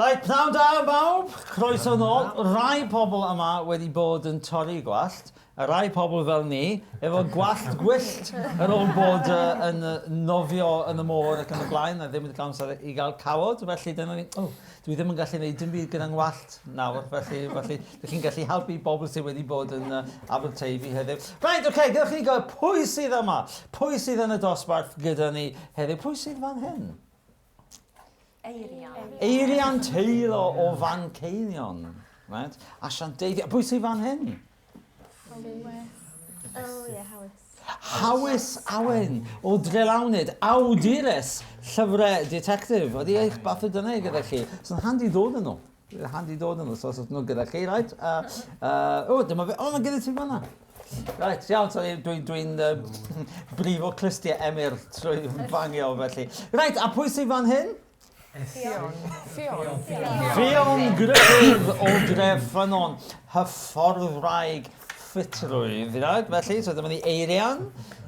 Right, pnawn da bawb, croeso nôl. Rai pobl yma wedi bod yn torri gwallt, a rai pobl fel ni, efo gwallt gwyllt ar ôl bod yn nofio yn y môr ac yn y blaen, a ddim wedi cael amser i gael cawod, felly dyna ni, dwi ddim yn gallu gwneud dim byd gyda'n wallt nawr, felly ydych chi'n gallu helpu bobl sydd wedi bod yn Aberteifi heddiw. Right, okay, gyda chi gael pwy sydd yma? Pwy sydd yn y dosbarth gyda ni heddiw? Pwy sydd fan hyn? Eirian teilo o fan Ceinion. Right? Asian Deifio. Pwy sydd fan hyn? Hawys Awen o Drelawnyd. Awdures llyfrau detective. Oedd eich bath o dyna gyda chi. So'n handi dod yn nhw. Handi dod yn nhw. So nhw gyda chi, right? Dyma fe. Mae gyda ti fanna. Right, iawn, so dwi'n brifo clustiau emyr trwy bangio felly. Right, a pwy sydd fan hyn? Fion Griffith o Dref Ffynon, hyffordd wraig ffitrwydd, felly, so dyma ni Eirian,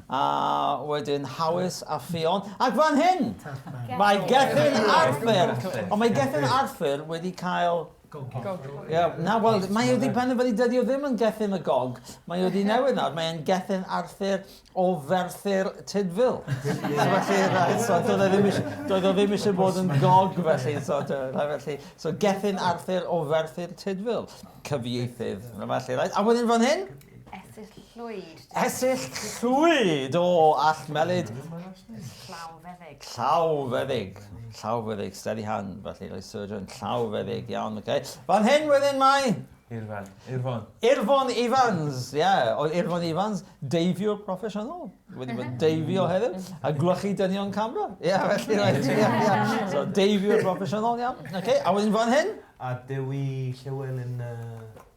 a wedyn Hawys a Fion, ac fan hyn, mae Gethin Arthur, ond mae Gethin Arthur wedi cael... Na, wel, mae wedi penderfynu dydi o ddim yn Gethin y Gog, mae wedi newid nawr, mae'n Gethin Arthur o Ferthyr Tydfil. So doedd o ddim eisiau bod yn gog felly, so Gethin Arthur o Ferthyr Tydfil. Cyfieithydd, felly, right? A wedyn fan hyn? Esill Llwyd o Allmelid. Llawfeddig, steady hand, felly, roedd surgeon, llawfeddig, iawn, okay. Fan hyn wedyn mae? Irfon Evans, Irfon Evans, deifiwr proffesiynol. Wedi bod deifio heddiw, a glychu dynion camera. Felly, right, so deifiwr proffesiynol, iawn. Okay, a wedyn fan hyn? A Dewi Llywelyn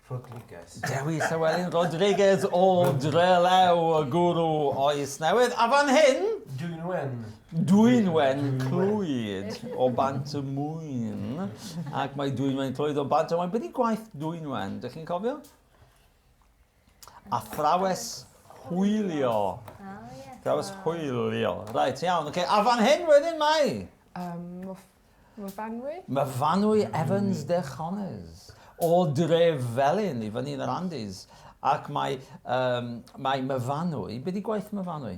Rodriguez. Dewi Llywelyn Rodriguez o Drelew, y gwrw oes newydd. A fan hyn? Dwynwen Clwyd o Bantamwyn. Ac mae Dwynwen Clwyd o Bantamwyn. Beth i gwaith Dwynwen? Dych chi'n cofio? Athrawes hwylio. Athrawes hwylio. Right, iawn. Okay. A fan hyn wedyn mae? Myfanwy Evans de Choners. O Dref Felyn, i fyny yn yr Andes. Ac mae Myfanwy. Beth i gwaith Myfanwy?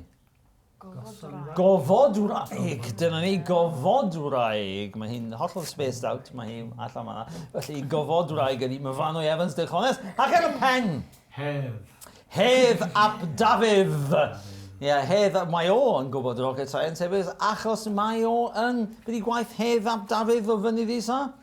Gofodwraig, dyna ni, gofodwraig. Mae hi'n hollol spaced out, mae hi'n allan fanna. Felly gofodwraig ydi Myfanwy Evans de Choners. Ac yn y pen? Hedd ap Dafydd. Hedd, mae o yn gwybod rocket science hefyd, achos mae o yn, beth i gwaith Hedd ap Dafydd o fyny ddisa?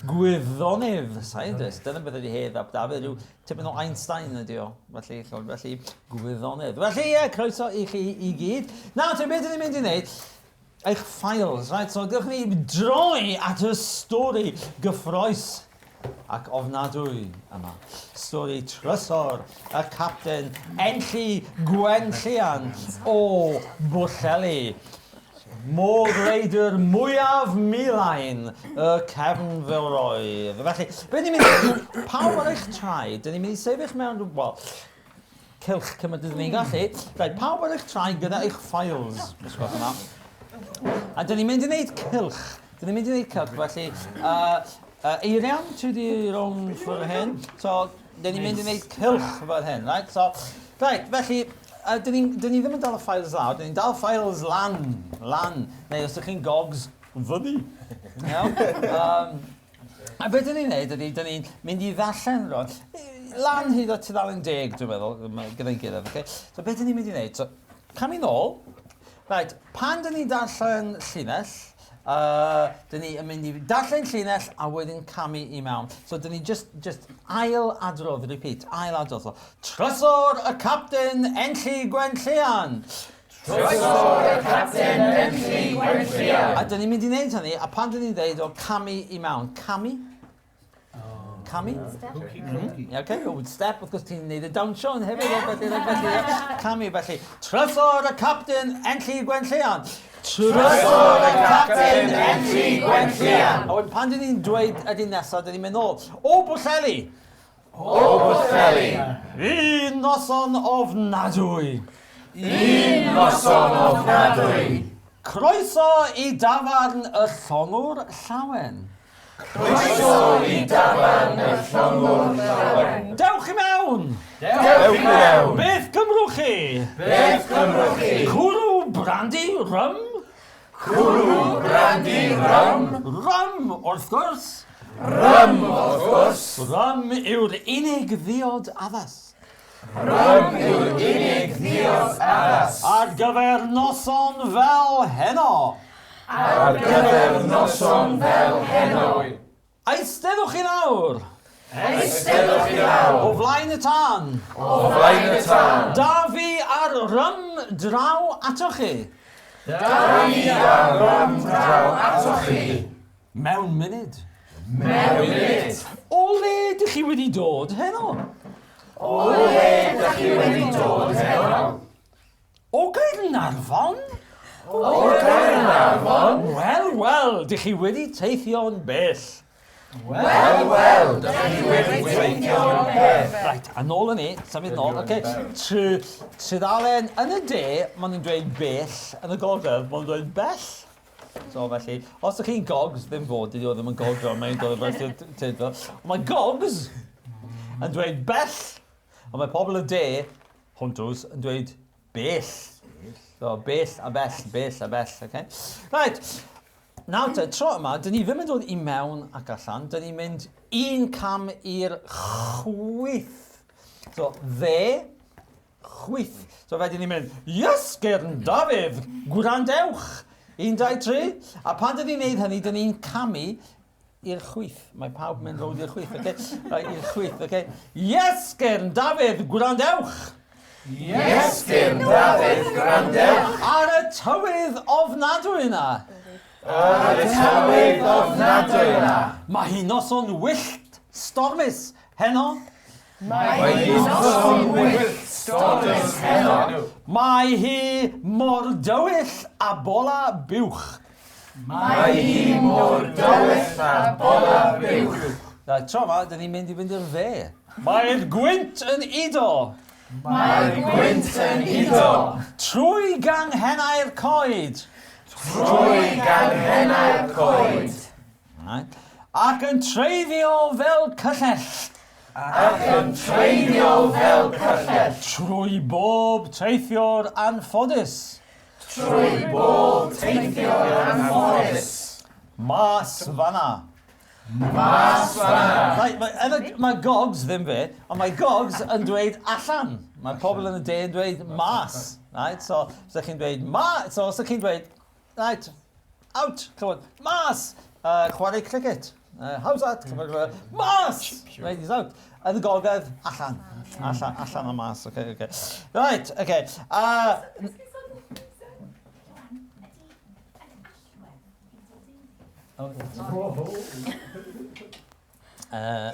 Gwyddonydd, scientist. Dyna beth ydi Hedd ap Dafydd, rhyw tipyn o Einstein ydi o. Felly, gwyddonydd. Felly, croeso i chi i gyd. Nawr, beth ydym mynd i wneud? Eich files, right? So, dewch ni droi at y stori gyffroes ac ofnadwy yma. Stori trysor y capten Enlli Gwenllian o Bwllheli. Môr reidr mwyaf milain y cefn filroedd. Felly, beth ni'n mynd, pawb ar eich traed, dyn ni'n mynd i sefyll mewn, wel, cylch cymryd ydyn ni'n gallu. Right, pawb ar eich traed gyda eich files, ysgwch yma. A dyn ni'n mynd i wneud cylch. Felly, Eirian, ti di rown ffwr hyn. So, dyn ni'n mynd i wneud cylch fel hyn, right? So, right, felly, dyn ni ddim yn dal y files lawr, dyn ni'n dal files lan, neu os ydych chi'n gogs, fyny. A beth dyn ni'n neud ydy, dyn ni'n mynd i ddarllen rwan. Lan hyd o tudalen 10, dwi'n meddwl, gyda'n gilydd, okay? So beth dyn ni'n mynd i wneud? So, cam i nôl. Right, pan dyn ni'n darllen llinell, dyn ni yn mynd i darllen llinell a wedyn camu i mewn. So dyn ni just ail adrodd, repeat, ail adrodd. So, trysor y capten Enlli Gwenllian. Trysor y capten Enlli Gwenllian. A dyn ni'n mynd i wneud hynny, a pan dyn ni'n dweud o camu i mewn. Camu? Camu? Okay, step, wrth gwrs ti'n neud y dawnsio yn hefyd. Camu, felly. Trysor y capten Enlli Gwenllian. Trysor y capten Enlli Gwenllian. A wedyn pan dyn ni'n dweud ydy nesaf, dyn ni'n mynd nôl. O Bwllheli. Un noson ofnadwy. Un noson ofnadwy. Croeso I dafarn y llongwr llawen. Croeso I dafarn y llongwr llawen. Dewch I mewn. Dewch I mewn. Beth gymrwch chi? Beth gymrwch chi? Cwrw, brandy, rum? Cwrw, brandy, rum? Rum, wrth gwrs. Rum, wrth gwrs. Rum yw'r unig ddiod addas. Rum yw'r unig ddiod addas. Ar gyfer noson fel heno. Ar gyfer noson fel heno. Eisteddwch I nawr. Eisteddwch I nawr. O flaen y tân. O flaen y tân. Da fi ar rum draw atoch chi. Da fi ar rum draw atoch chi. Mewn munud. Mewn munud. O le dych chi wedi dod heno? O le dych chi wedi dod heno? O Gaernarfon? O Gaernarfon? Wel, dych chi wedi teithio'n bell. Wel, dych chi wedi teithio'n bell. Right, a nôl yn ni, symud nôl, okay. Trydalen yn y de, maen nhw'n dweud bell, yn y gogledd, maen nhw'n dweud bell. So felly, os ydych chi'n gogs, ddim fod, dydy o ddim yn gogro, mae'n dod o beth teithio. Mae gogs yn dweud bell, ond mae pobl y de, hunters, yn dweud bell. So, bell a bell, okay? Right, nawr te, tro yma, dyn ni ddim yn dod I mewn ac allan, dyn ni'n mynd un cam i'r chwyth. So, chwyth. So, fe dyn ni'n mynd, ysgyrn Dafydd, gwrandewch. 1, 2, 3. A pan dyn ni'n neud hynny, dyn ni'n camu i'r chwyth. Mae pawb yn mynd rownd i'r chwyth, okay? I'r chwyth, okay? Ysgyrn Dafydd, gwrandewch. Ysgyrn Dafydd, gwrandewch. Ar y tywydd ofnadwy yna. Ar y tywydd ofnadwy yna. Mae hi noson wyllt, stormus, heno. Mae hi noson wyllt, stormus heno. Mae hi mor dywyll a bola buwch. Mae hi mor dywyll a bola buwch. Tro yma, dyn ni'n mynd I fynd i'r fe. Mae'r gwynt yn ido. Mae'r gwynt yn ido. Trwy ganghennau'r coed. Trwy ganghennau'r coed. Ac yn treiddio fel cyllell. Ac yn treiddio fel cyllell. Trwy bob teithiwr anffodus. Trwy bob teithiwr anffodus. Mas fanna. Mas fanna. Mae gogs ddim fe, ond mae gogs yn dweud allan. Mae pobl yn y de yn dweud mas. Right? So, os ydych chi'n dweud mas, so os ydych chi'n dweud, right, out, come on, mas, chwarae cricket. How's that? Mas! Right, he's out. Yn y gogledd, allan. Allan a mas, okay. Right, okay.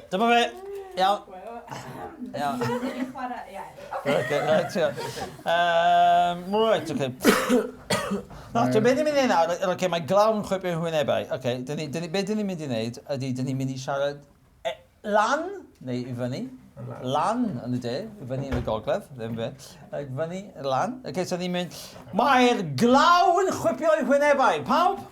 Dyma fe. Iawn. Iawn. Right, okay. Nawr, be ni'n mynd I nawr, okay, mae glawn chwipio hwynebau. Okay, be dyn ni'n mynd I wneud ydy, dyn ni'n mynd I siarad lan, neu I fyny. Lan yn y de, I fyny yn y gogledd, ddim fe. Fyny, lan. Okay, so ni'n mynd, mae'r glawn chwipio hwynebau. Pawb?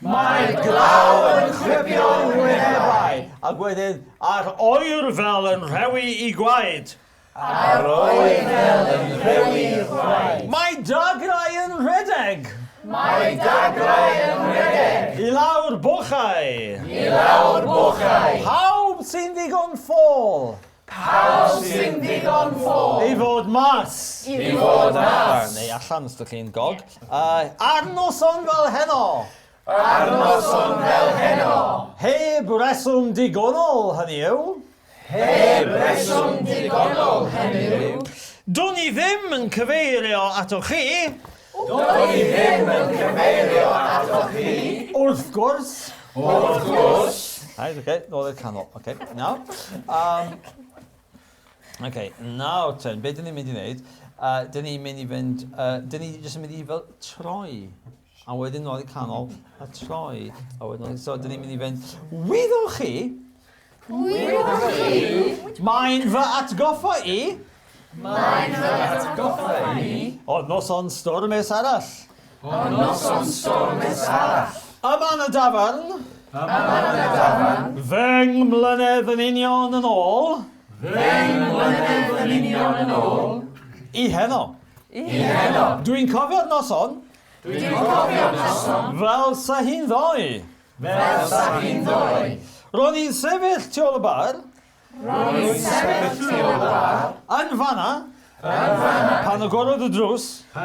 Mae'r glaw yn chwipio hwynebau. Ac wedyn, ar oer fel yn rhewi I gwaed. Ar oer fel yn rhewi I gwaed. Mae dagrau yn rhedeg. Mae dagrau yn rhedeg. I lawr bochau. I lawr bochau. Pawb sy'n ddigon ffôl. Pawb sy'n ddigon ffôl. I fod mas. I fod mas. Neu allan os ydych chi'n gog. Ar noson fel heno. Ar noson fel heno. Heb reswm digonol hynny yw. Heb reswm digonol hynny yw. Do'n I ddim yn cyfeirio atoch chi. Do'n I ddim yn cyfeirio atoch chi. Wrth gwrs. Wrth gwrs. Right, okay, nôl i'r canol. Okay, now. Okay, now ten, be dyn ni'n mynd I wneud? Dyn ni'n mynd I fynd, dyn ni jyst yn mynd I fel troi. A wedyn nôl i'r canol, a troi. A wedyn, so dyn ni'n mynd I fynd, wyddwch chi? Wyddwch chi? Mae'n fy atgoffa I? Mae'n fy atgoffa I? O noson stormus arall. O noson stormus arall. Yma yn y dafarn, fy mlynedd yn union yn ôl, I heno. Dwi'n cofio'r noson, fel sa hi'n ddoe. Ro'n i'n sefyll tu ôl y bar, yn fanna, pan agorodd y drws, a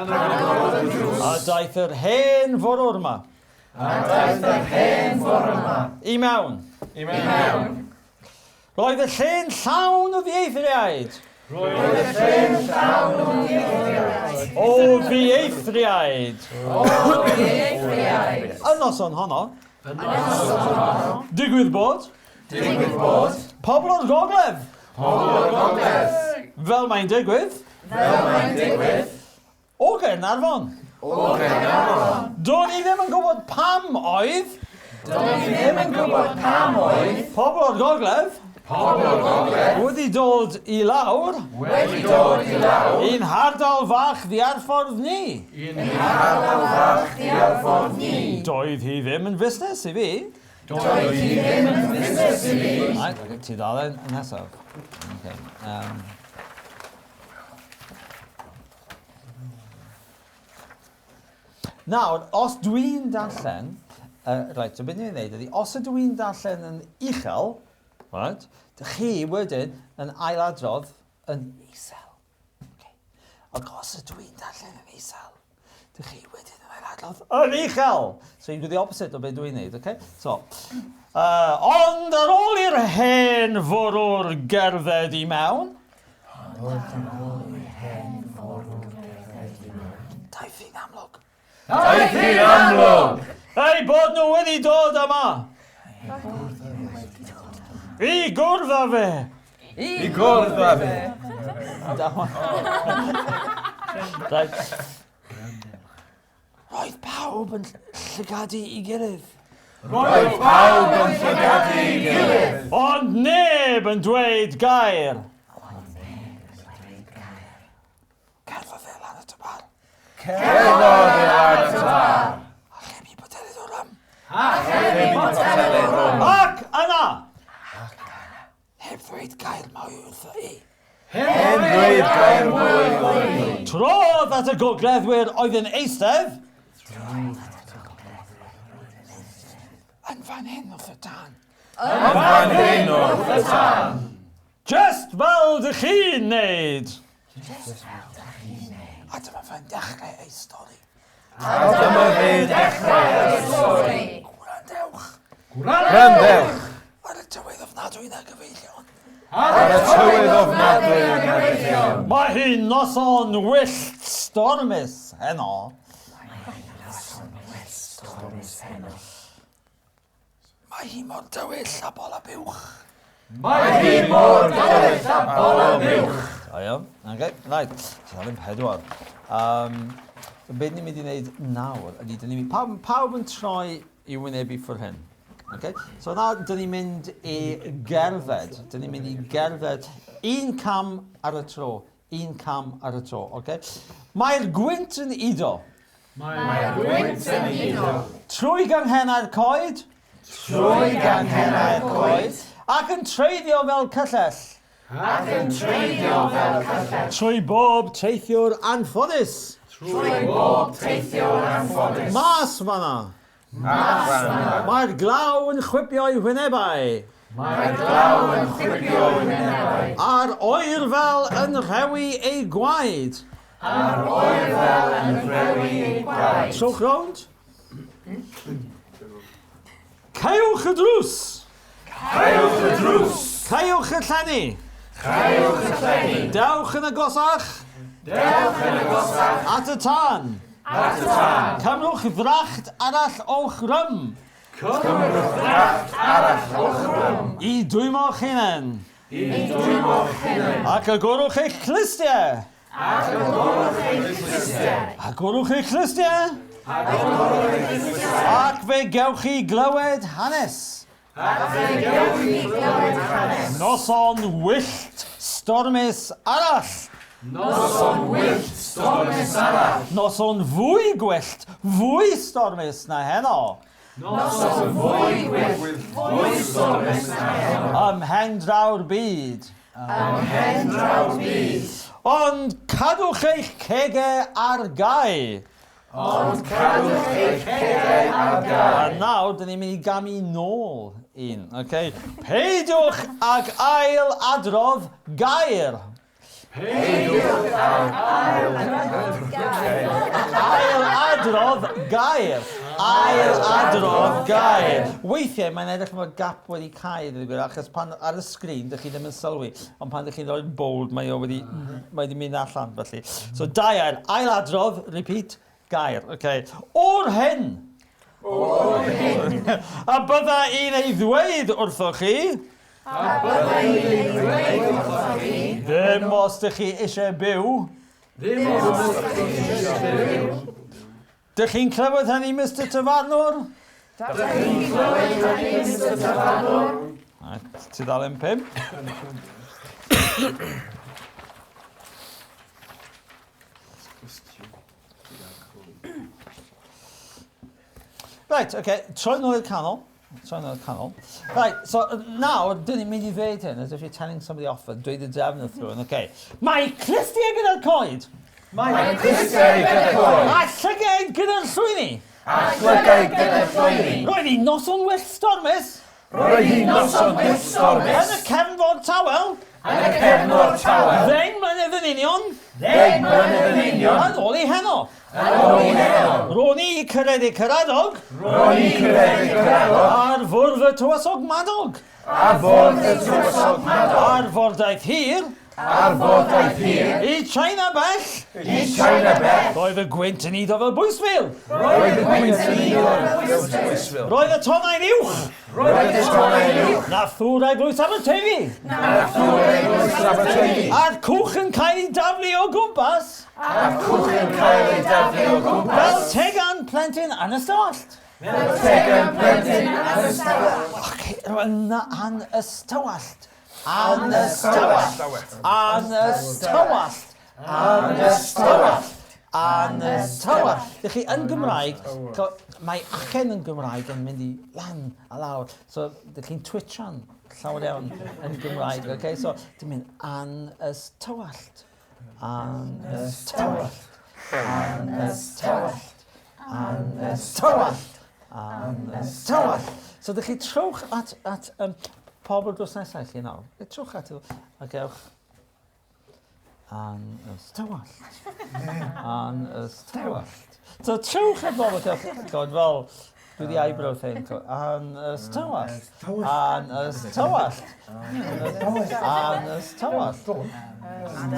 daeth yr hen forwr yma. I mewn. Roedd y lle'n llawn o ddieithriaid. O ddieithriaid. Y noson honno. Digwydd bod. Pobl o'r gogledd. Fel mae'n digwydd. O Gaernarfon. Do'n i ddim yn gwybod pam oedd. Pobl o'r gogledd. Wedi dod i lawr. I'n hardal fach ddiarffordd ni. Doedd hi ddim yn fusnes i fi. Ti dal yn nesaf. Nawr, os dwi'n darllen, so beth ni'n neud ydy, os ydw i'n darllen yn uchel, right, chi wedyn yn ailadrodd yn isel. Ac os ydw i'n darllen yn isel, chi wedyn yn ailadrodd yn uchel. So you'n do the opposite o beth dwi'n neud, okay? So, ond ar ôl i'r hen forwr gerdded I mewn, daeth hi'n amlwg. Ei, bod nhw wedi dod yma. I gwrdd â fe. Roedd pawb yn llygadu I gilydd. Ond neb yn dweud gair. Cerddodd e lan at y bar. Achem I botelydd o rum. Ac yna. Heb ddweud gair mwy wrtho I. Trodd at y gogleddwyr oedd yn eistedd. Yn fan hyn wrth y tân. Just fel dych chi'n neud. A dyma fe'n dechrau ei stori. Gwrandewch. Ar y tywydd ofnadwy na gyfeillion. Mae hi'n noson wyllt stormus heno. Mae hi mor dywyll a bol a buwch. Iawn, okay, right. Sa'n pedwar. Beth ni'n mynd I wneud nawr, pawb yn troi I wynebu ffwr hyn. Okay? So nawr, dyn ni'n mynd I gerdded. Dyn ni'n mynd I gerdded un cam ar y tro. Okay? Mae'r gwynt yn ido. Trwy ganghenna'r coed. Ac yn treiddio fel cyllell. Trwy bob teithiwr anffodus. Mas fanna. Mae'r glaw yn chwipio I wynebau. A'r oer fel yn rhewi ei gwaed. Trwch rownd. Caiwch y drws. Caiwch y llenni. Dewch yn agosach. At y tân. Cymrwch fracht arall o'ch rym. I dwymo'ch hunain. Ac agorwch eich clustiau. Agorwch eich clustiau. Ac fe gewch chi glywed hanes. Noson wyllt stormus arall. Noson wyllt stormus arall. Noson fwy gwyllt, fwy stormus na heno. Noson fwy gwyllt, fwy stormus na heno. Ymhen draw'r byd. Ymhen draw'r byd. Ond cadwch eich cegau ar gau. Ond cadwch eich cegau ar gau. A nawr, dyn ni'n mynd i gamu nôl un, okay? Peidiwch ag ail adrodd gair. Peidiwch ag ail adrodd gair. Ail adrodd gair. Ail adrodd gair. Weithiau, mae'n edrych bod gap wedi cael, achos pan ar y sgrin, dych chi ddim yn sylwi, ond pan dych chi'n rhoi bold, mae wedi mynd allan, felly. So, dair, ail adrodd, repeat, gair, okay. O'r hyn. O'r hyn. A bydda un ei ddweud wrthoch chi. A bydda un ei ddweud wrthoch chi. Ddim os dych chi eisiau byw. Ddim os dych chi eisiau byw. Dych chi'n clywed hynny, Mr Tafarnwr? Dych chi'n clywed hynny, Mr Tafarnwr? Tudalen 5. Right, okay, troi nôl i'r canol. Right, so now, dyn ni'n mynd I ddweud hyn, as if you're telling somebody off and dweud y defnydd through, okay. Mae Christiau gyda'r coed. Mae Christiau gyda'r coed. A llygaid gyda'r llwyni. A llygaid gyda'r llwyni. Roedd hi noson wyllt stormus. Roedd hi noson wyllt stormus. Yn y cefnfor tawel. Yn y cefnfor tawel. Ddeng mlynedd yn union. Ddeng mlynedd yn union. Yn ôl I heno. Yn ôl I heno. Rôn I cyrraedd caradog. Rôn I cyrraedd caradog. Ar fwrdd y tywysog madog. Ar fwrdd y tywysog madog. Ar fordaeth hir. Ar fordaeth hir. I China bell. I China bell. Roedd y gwynt yn iddo fel bwysfil. Roedd y gwynt yn iddo fel bwysfil. Roedd y tonnau'n uwch. Roedd y tonnau'n uwch. Na thwrau glwys Aberteifi. Na thwrau glwys Aberteifi. A'r cwch yn cael ei daflu o gwmpas. A'r cwch yn cael ei daflu o gwmpas. Fel tegan plentyn yn ystawallt. Fel tegan plentyn yn ystawallt. Okay, an ystawallt. An ystawallt. An ystawallt. An ystawallt. An ystawallt. Dych chi, yn Gymraeg, mae acen yn Gymraeg yn mynd I lan a lawr. So, dych chi'n twitchan llawer iawn yn Gymraeg. Okay? So, dwi'n mynd an ystawallt. An ystawallt. An ystawallt. An ystawallt. An ystawallt. So, dych chi trowch at pobl dros nesau chi nawr. Trwch at a gewch an ystawallt. An ystawallt. So trwch at bobl gewch god fel dwi di eyebrow thing. An ystawallt. An ystawallt. An ystawallt. An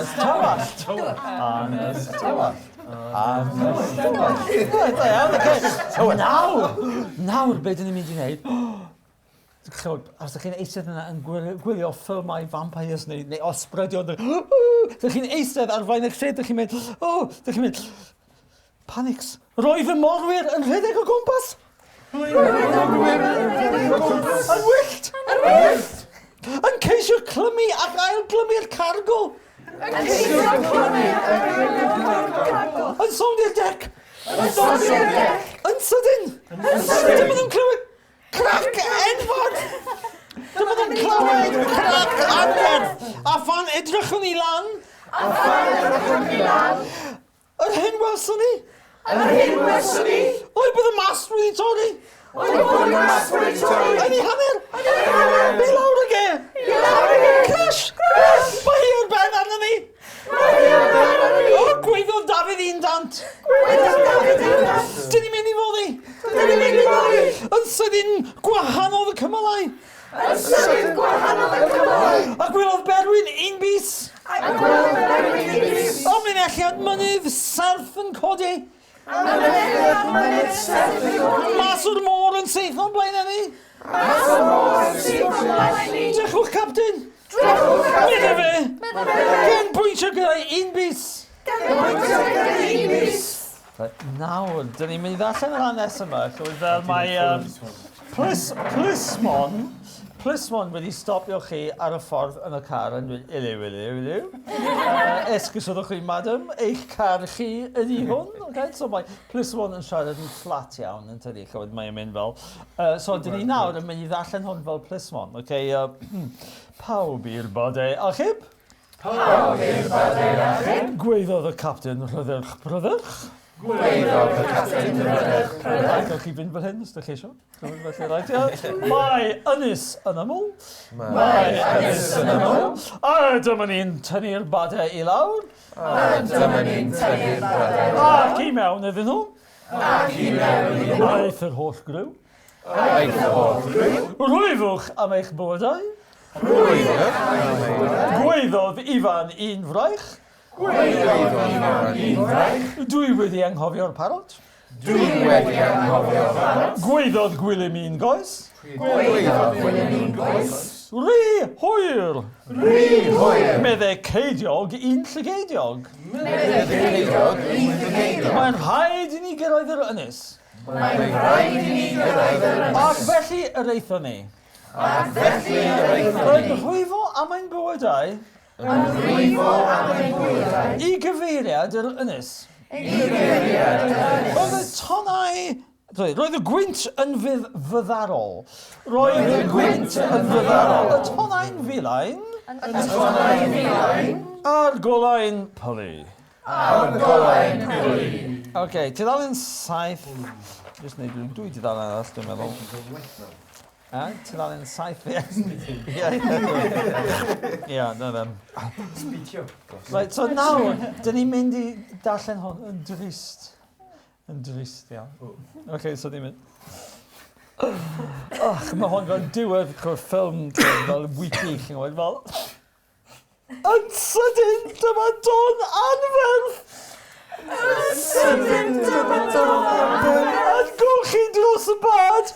ystawallt. An ystawallt. Nawr, be dyn ni'n mynd I wneud? Os ydych chi'n eistedd yna yn gwylio ffilmau vampires neu osbrydion, ydych chi'n eistedd ar flaen eich lle, ydych chi'n mynd, panics, roedd y morwyr yn rhedeg o gwmpas. Yn wyllt. Yn ceisio clymu ac ail-glymu'r cargo. Yn sondi'r dec. Yn sydyn. Dim yn clywed crac enfod. Dim yn clywed crac anferth. A phan edrychwn I lan. Yr hyn welson ni. O'i bydd y mast wedi torri. Yn I hanner. Be lawr ag Crash. Mae hi o'r ben arno ni. O, gweithiodd Dafydd un dant. Dyn ni'n mynd I foddi. Yn sydyn gwahanol y cymylau. A gwelodd Berwyn un bus. O, mi'n elliad mynydd serth yn codi. Mas o'r môr yn seith o'n blaen ni. Drechwch, captain. Medde fe. Gen bwyntio gyda'i un bus. Nawr, dyn ni'n mynd I ddarllen yr hanes yma. Fel mae plismon +1 wedi stopio chi ar y ffordd yn y car yn dweud, iliw. Esgusodwch chi, madam, eich car chi ydi hwn. Okay? So mae +1 yn siarad yn fflat iawn yn tydi, chywed mae'n mynd fel. So dyn ni nawr yn mynd i ddarllen hwn fel +1. Okay? Pawb i'r bodau achub? Pawb i'r bodau achub? Gweiddodd y captain rhyddyrch brydych? Gweiddodd y captain rhyddyrch brydych? Gawch chi fynd fel hyn, os ydych chi eisiau? Mae ynys yn ymwl. Mae ynys yn ymwl. A dyma ni'n tynnu'r badau i lawr. Ac i mewn iddyn nhw. Aeth yr holl gryw. Rwyddwch am eich bywydau. Gweiddodd Ifan un fraich. Dwi wedi anghofio'r parot. Gweiddodd Gwilym un goes. Rhi hwyr. Meddai ceidiog un llygeidiog. Mae'n rhaid i ni gyrraedd yr ynys. Ac felly yr eithon ni. Roedd rwyfo am ein bywydau. I gyfeiriad yr ynys. Roedd y tonau... Roedd y gwynt yn fyddarol. Y tonau'n filain. A'r golau'n pylu. Ok, tudalen 7. Just neud dwy tudalen arall, dwi'n meddwl. Tudalen 7. Ie, na ddim. Right, so nawr, dyn ni'n mynd i darllen hwn yn drist. Yn drist, iawn. Ok, so ni'n mynd. Mae hwn fel diwedd o'r ffilm fel wiki, chi'n gwybod, fel... Yn sydyn, dyma Don anferth! Yn golchi dros y bad!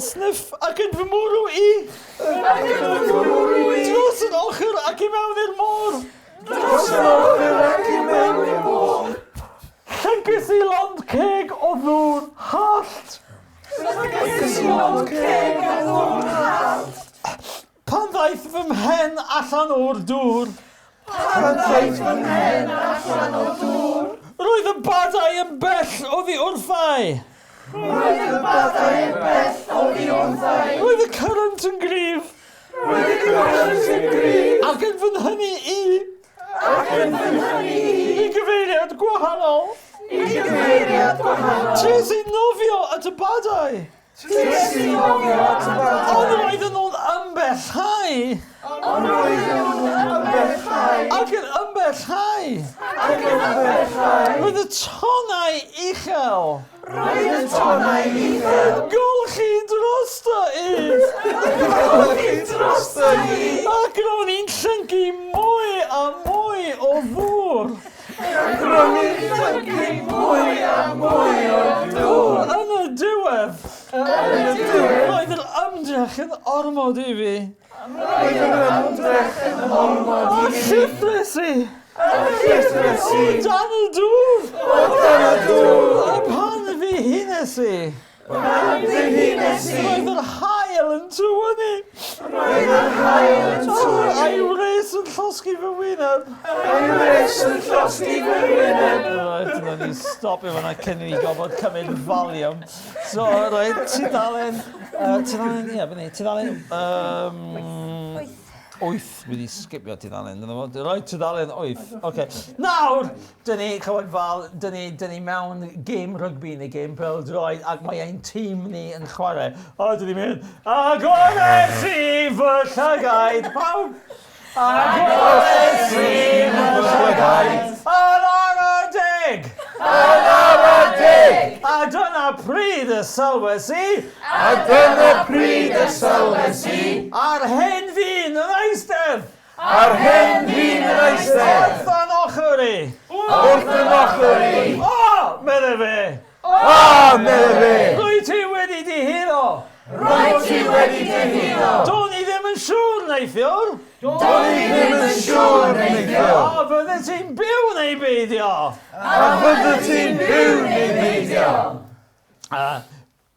Sniff ac yn fy mwrw i! Dros yn ochr ac i mewn i'r môr! Llygys i lond ceg o ddŵr hallt! Pan ddaeth fy mhen allan o'r dŵr. Roedd y badau yn bell oddi wrthau. Roedd y cyrynt yn gryf. Ac yn fy nhynnu i. I gyfeiriad gwahanol. Ties i nofio at y badau. Ond roedden nhw'n ymbellhau. Ac yn ymbellhau. Roedd y tonau uchel. Golchi drosto ef. Ac ro'n i'n llyngu mwy a mwy o ddŵr. Yn y diwedd. Roedd yr ymdrech yn ormod i fi. A llythres i. Dan y dŵr. A pan fi hynnes i. Roedd yr hael yn tywynnu. A'i wres yn llosgi fy wyneb. Dyna ni stopio fyna cyn i ni gofod cymryd volume. So, roedd tudalen 8 wedi skipio tudalen. Roedd tudalen 8. Okay. Nawr, dyn ni mewn game rugby neu game pêl-droed ac mae ein tîm ni yn chwarae. O, dyn ni mynd, agores i fy llygaid, pawb! Agores i fy llygaid, yn ar y dig! A dyna pryd y sylwes i. Ar hen ddyn yn eistedd. Wrth yn ochr i. O, medde fe. Rwy ti wedi dihuno. Do'n i ddim yn siŵr neithiwr. A fydde ti'n byw neu beidio.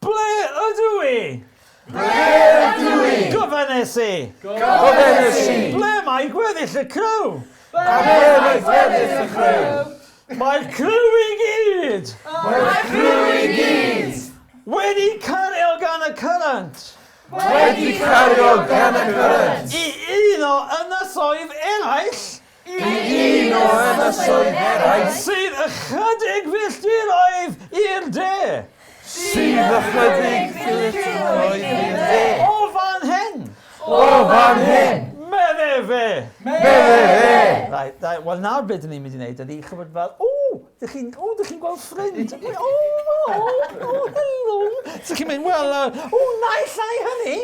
Ble ydw i? Ble ydw i? Gofynnes i. Gofynnes i. Ble mae gweddill y crew? A ble mae gweddill y crew? Mae'r crew i gyd Mae'r crew i gyd wedi cario gan y current wedi cario gan y current I un o ynysoedd eraill I un o ynysoedd eraill sydd ychydig filltiroedd i'r de. sydd ychydig filltiroedd i'r de. O fan hyn, O fan hyn, medde fe. medde fe. Right, wel nawr beth dyn ni'n mynd i wneud ydy chybod fel, dych chi'n gweld ffrind? Helo. So chi'n mynd, wel, naill ai hynny.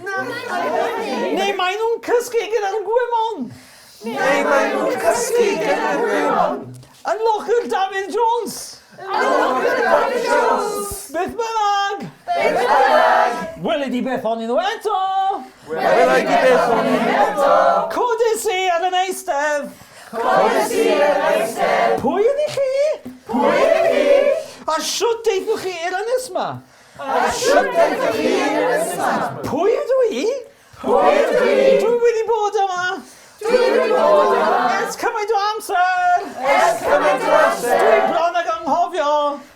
Neu maen nhw'n cysgu gyda'r gwymon. Neu maen nhw'n cysgu gyda'r gwymon. Yn loch'r David Jones. Beth bynnag. Weli di beth o'n nhw eto. Welai di beth o'n i eto. Codys i ar yn eistedd. Codes i ar eistedd. Pwy ydy chi? Pwy ydych chi? A siwt deithwch chi i'r ynys ma? A siwt ydych chi yn ysma? Pwy ydw i? Pwy ydych chi? Dwi wedi bod yma. Dwi wedi bod yma. Ers cymaint o amser. Ers cymaint o amser. Dwi bron ag anghofio.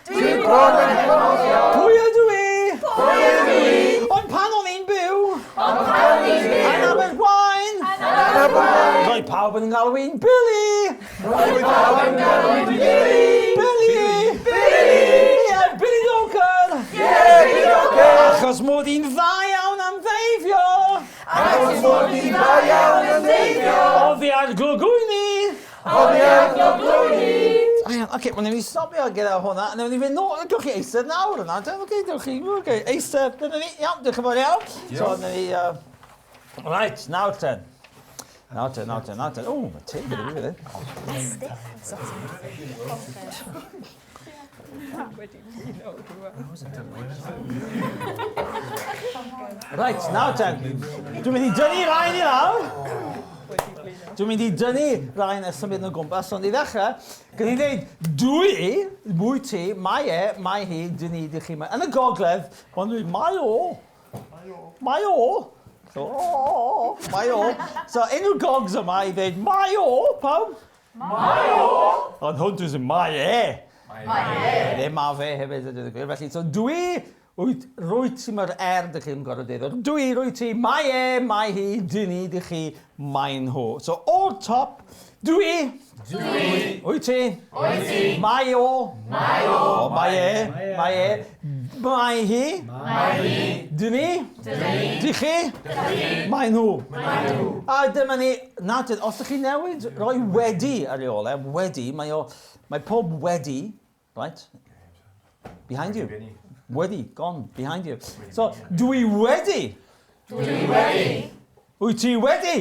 Dwi bron yn anghofio. Pwy ydw i? Pwy ydych chi? Ond pan o'n i'n byw, Ond pan ni'n byw. yn Abergwaun, Abergwaun. roedd pawb yn galw i'n Billy. Roedd pawb yn galw i'n Billy. Billy! Billy. Ie, Billy Loker! Billy Loker. Achos mod i'n dda iawn am ddeifio. Achos bod ni'n dda iawn yn ddeifio. Oddi ar glogwyni. Oddi ar glogwyni. Oce, wel, newn ni stopio gyda hwnna. Newn ni fynd nôl, gewch chi eistedd nawr yna. Oce, gewch chi, eistedd. Dyna ni, iawn, diolch yn fawr iawn. So, newn ni, right, nawr ten. Nawr ten. O, mae te gyda fi fydd. Right, nawr ten. Dwi'n mynd i dynnu rhain i lawr. Dwi'n mynd i dynnu rhain a symud yn o gwmpas, ond i ddechrau, gyda i ddweud, dwi, mwy ti, mae hi, dyn ni, dych chi, yn y gogledd, ond dwi, mae o. So, mae o. So, unrhyw gogs yma i ddweud, mae o, pawb? Mae o. Ond hwn dwi'n mae e. Ddim ma fe hefyd, felly, so dwi, rwy ti mae'r dych chi'n gorau dweud. Dwi, rwy ti, mae e, mae hi, dyn ni, dych chi, mae'n ho. So, o'r top, dwi. Wyt ti. Mae o. Mae e. Mae hi. Dyn ni. Dych chi. Mae nhw. A dyma ni, nad os ydych chi newid, roi wedi ar ei ôl, wedi, mae pob wedi, right, behind you. Wedi, gone, behind you. So, dwi wedi. Wyt ti wedi.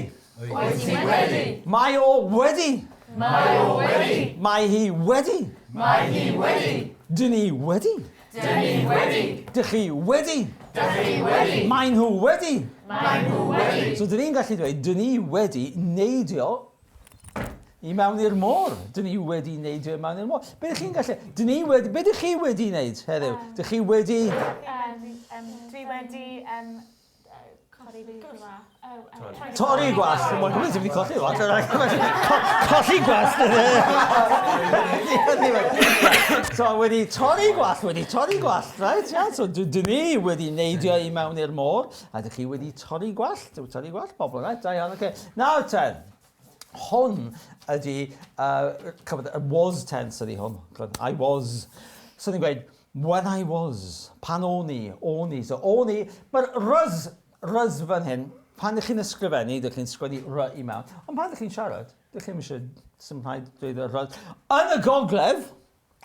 Mae o wedi. Mae hi wedi. Dyn ni wedi. Dych chi wedi. Mae nhw wedi. So, dyn ni'n gallu dweud, dyn ni wedi neidio I mewn i'r môr. Dyn ni wedi neidio I mewn i'r môr. Be ydych chi'n gallu... Be ydych chi wedi wneud heddiw? Dych chi wedi... Dwi wedi... Torri gwallt. Mae'n gwybod sef wedi colli gwallt. Colli gwallt. So, wedi torri gwallt, right? Yeah. So, dyn ni wedi neidio I mewn i'r môr, a dych chi wedi torri gwallt. Torri gwallt, bobl, right? Da iawn, okay. Nawr ten. Hwn ydy, was tense ydy hwn. I was. So ni'n gweud, when I was. Pan o'n i. So o'n i. Mae'r rys fan hyn, pan ydych chi'n ysgrifennu, ydych chi'n sgwennu ry I mewn. Ond pan ydych chi'n siarad, ydych chi'n eisiau symrhaid dweud y rys. Yn y gogledd,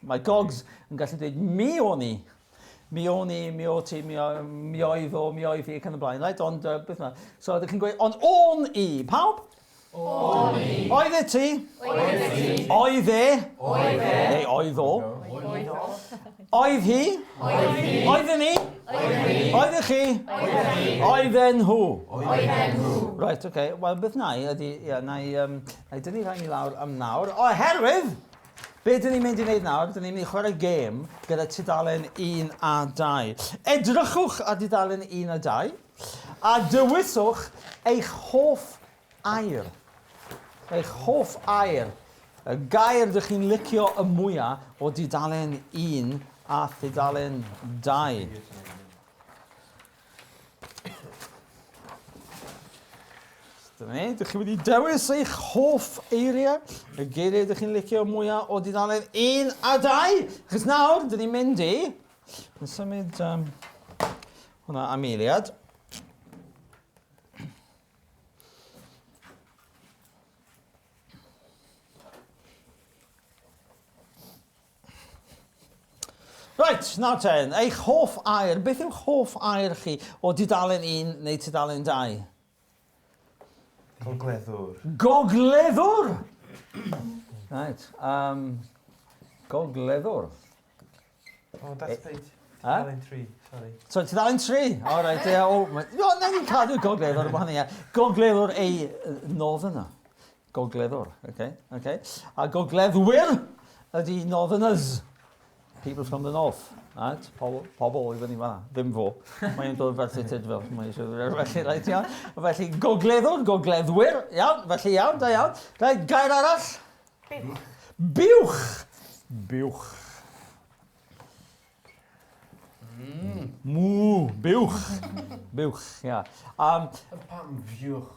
mae gogs yn gallu dweud mi o'n i. Mi o'n i, mi o ti, mi oedd o, mi oedd i, ac yn y blaen. Right? Ond beth yna. So ydych chi'n gweud, ond o'n i. Pawb? O'n i. Oedd e ti? Oedd e? Neu oedd o? Oedd hi? Oedden ni? Oeddech chi? Oedden nhw? Right, okay. Wel, beth na i ydy, na i dynnu rhain I lawr am nawr. Oherwydd, Be dyn ni'n mynd i wneud nawr? Dyn ni'n mynd i chwarae gêm gyda tudalen 1 a 2. Edrychwch ar tudalen 1 a 2 a dywyswch eich hoff air. Eich hoff air. Y gair ydych chi'n licio y mwyaf o tudalen 1 a tudalen 2. Ydych chi wedi dewis eich hoff eiriau, y geiriau ydych chi'n licio mwyaf o dudalen 1 a 2. Chos nawr, dyn ni'n mynd i... Yn symud hwnna am eiliad. Right, nawr ten, eich hoff air. Beth yw'ch hoff air chi o dudalen 1 neu dudalen 2? Gogleddwr. Gogleddwr! Right, gogleddwr. Oh, that's big. Huh? Tudalen 3, sorry. So, tudalen 3? All right, yeah. Na ni'n cadw gogleddwr yma hynny. Gogleddwr ei northerner. Gogleddwr, okay. A gogleddwyr ydi northerners. People from the north. Right? Pobl i fyny fanna. Ddim fo. Mae'n dod fel tyd fel. Felly, right, iawn. Felly, gogleddwr, gogleddwyr. Iawn, felly iawn, da iawn. Right, gair arall? Biwch. Biwch. Mw, biwch. Biwch, ia. Pam fiwch.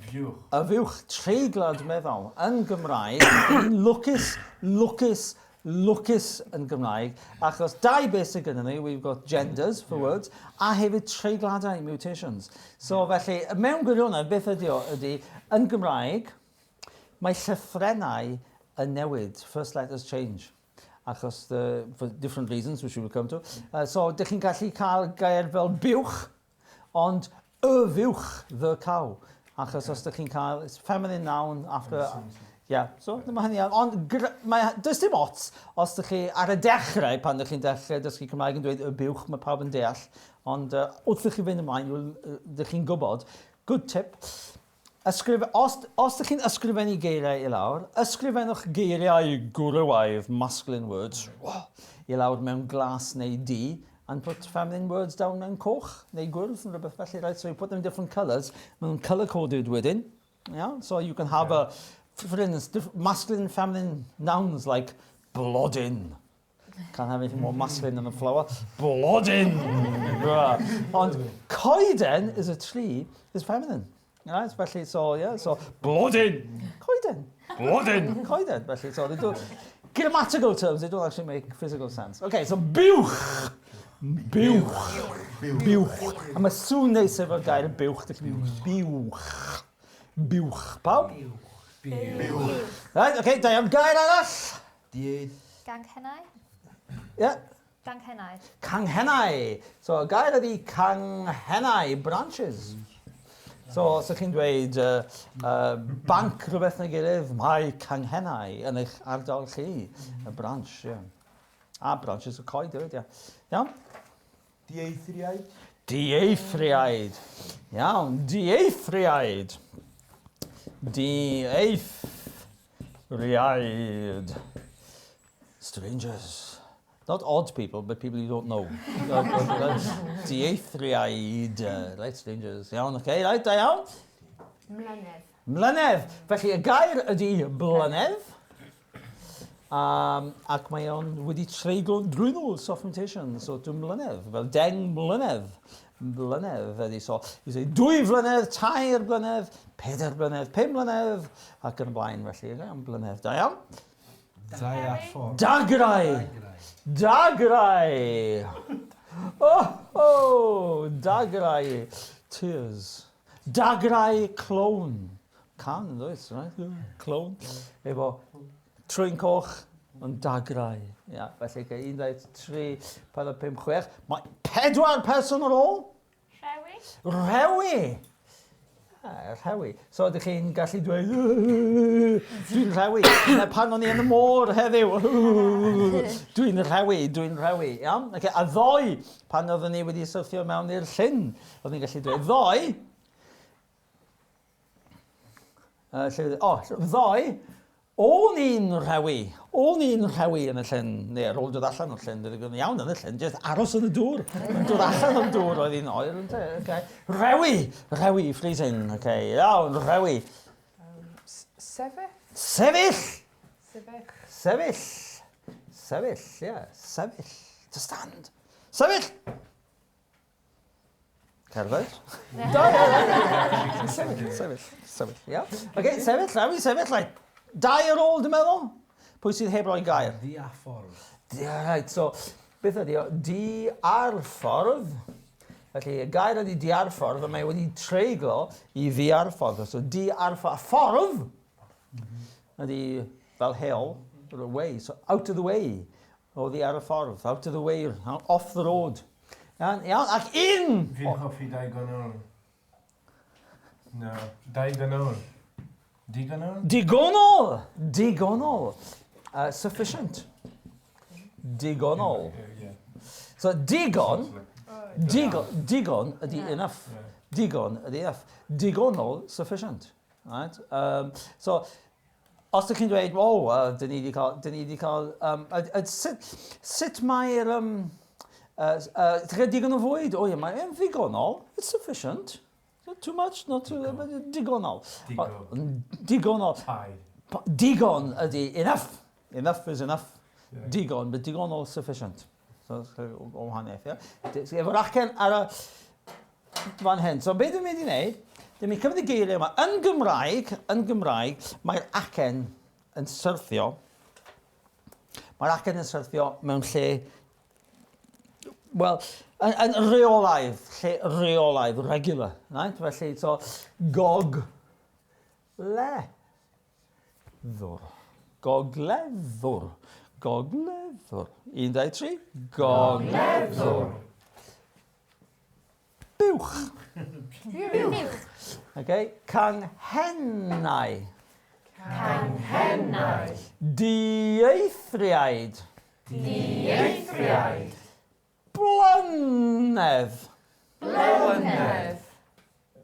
Fiwch. Y fiwch, treiglad meddwl, yn Gymraeg, lwcus yn Gymraeg, achos dau beth gyda ni, we've got genders for words, a hefyd treigladau, mutations. So felly, mewn gwirionedd, beth ydy, yn Gymraeg, mae llythrennau yn newid, first letters change, achos for different reasons, which we will come to. So, dych chi'n gallu cael gair fel biwch, ond y fiwch, the cow, achos os dych chi'n cael, it's feminine noun after... Yeah, so dyma hynny. Ond does dim ots os ydych chi ar y dechrau, pan ydych chi'n dechrau dysgu Cymraeg yn dweud y biwch, mae pawb yn deall. Ond wrth ydych chi fynd ymlaen, ydych chi'n gwybod. Good tip. Os ydych chi'n ysgrifennu geiriau i lawr, ysgrifennwch geiriau gwrywaidd, masculine words, i lawr mewn glas neu D, and put feminine words down mewn coch neu gwrdd yn rhywbeth felly. Right? So you put them in different colours, mewn colour-coded wedyn. Yeah? So you can have a... For instance, masculine and feminine nouns like blodyn. Can't have anything more masculine than a flower. Blodyn! And coeden is a tree, is feminine. Right? Especially so, yeah, so blodyn! Coeden! Blodyn! Coeden! Especially so they do grammatical terms, they don't actually make physical sense. Okay, so biwch! Biwch! Biwch! A mae sŵn neis efo'r gair biwch, dych chi'n biwch. Biwch. Pawb? Right, okay, da iawn. Gair arall? Iaith. Ganghennau? Yeah. Ganghennau. Canghennau. So, y gair ydi canghennau, branches. So, os ydych chi'n dweud banc rhywbeth neu gilydd, mae canghennau yn eich ardal chi. Y branch, yeah. A branches y coed, yeah. Iawn? Dieithriaid. Dieithriaid. Iawn, dieithriaid. Dieithriaid. Strangers. Not odd people, but people you don't know. Dieithriaid. Right, strangers. Iawn, okay, right, da iawn. Mlynedd. Mlynedd. Felly, y gair ydi blynedd. Ac mae o'n wedi treiglo drwy soft mutation, so dwi'n mlynedd, fel deng mlynedd. Blynedd ydi, so you say 2 flynedd, 3 blynedd, 4 blynedd, 5 blynedd, ac yn y blaen felly, am blynedd. Da iawn? Dagrau! Dagrau! Oh, dagrau. Tears. Dagrau clown. Can, does, right? Clown. Efo trwy'n coch, yn dagrau. Ia, felly, 1, 2, 3, 4, 5, 6. Mae 4 person ar ôl. Rhewi? Rhewi! Rhewi. So, ydych chi'n gallu dweud, dwi'n rhewi. Pan o'n i yn y môr heddiw, dwi'n rhewi. Iawn? A ddoi, pan oeddwn ni wedi syrthio mewn i'r llyn, oeddwn ni'n gallu dweud, ddoi, O'n i'n rhewi yn y llyn, neu ar ôl dod allan o'r llyn, dydyn nhw'n iawn yn y llyn, jyst aros yn y dŵr, yn dod allan o'r dŵr oedd hi'n oer, okay. Rhewi, freezing, okay, iawn, rhewi. Sefyll. Sefyll, Sefyll. sefyll, to stand. Sefyll! Cerdded? Sefyll, yeah. Okay, sefyll, rhewi, sefyll, like, dau ar ôl, dwi'n meddwl? Pwy sydd heb roi'n gair? Diaffordd. Right, so, beth ydi o? Di-arffordd. Felly, y gair ydi di-arffordd, a mae wedi treiglo i fi-arffordd. So, di-arffordd ydi fel hell, the way, so out of the way. O di-arffordd, out of the way, off the road. Iawn, ac un! Fi'n hoffi diagonol. No, diagonol. Digonol. Sufficient. Digonol. So digon ydi enough. Digon ydi enough. Digonol, sufficient. Right? So, os ydych chi'n dweud, dyn ni wedi cael, sut mae'r, digon o fwyd? O ie, mae'n ddigonol, it's sufficient. Not too much, not too, but digonol. Digonol. Digon ydi enough. Enough is enough. Yeah. Digon, but digonol sufficient. So, o hanef, ie. Efo'r acen ar y fan hyn. So, beth dwi'n mynd i wneud, dwi'n mynd i cymryd y geiriau yma. Yn Gymraeg, mae'r acen yn syrthio. Mae'r acen yn syrthio mewn lle, wel, yn reolaidd, regular. Right? Felly, so, gogleddwr. Gogleddwr. 1, 2, 3. Gogleddwr. Buwch. Okay. Canghennau. Dieithriaid. Blynedd.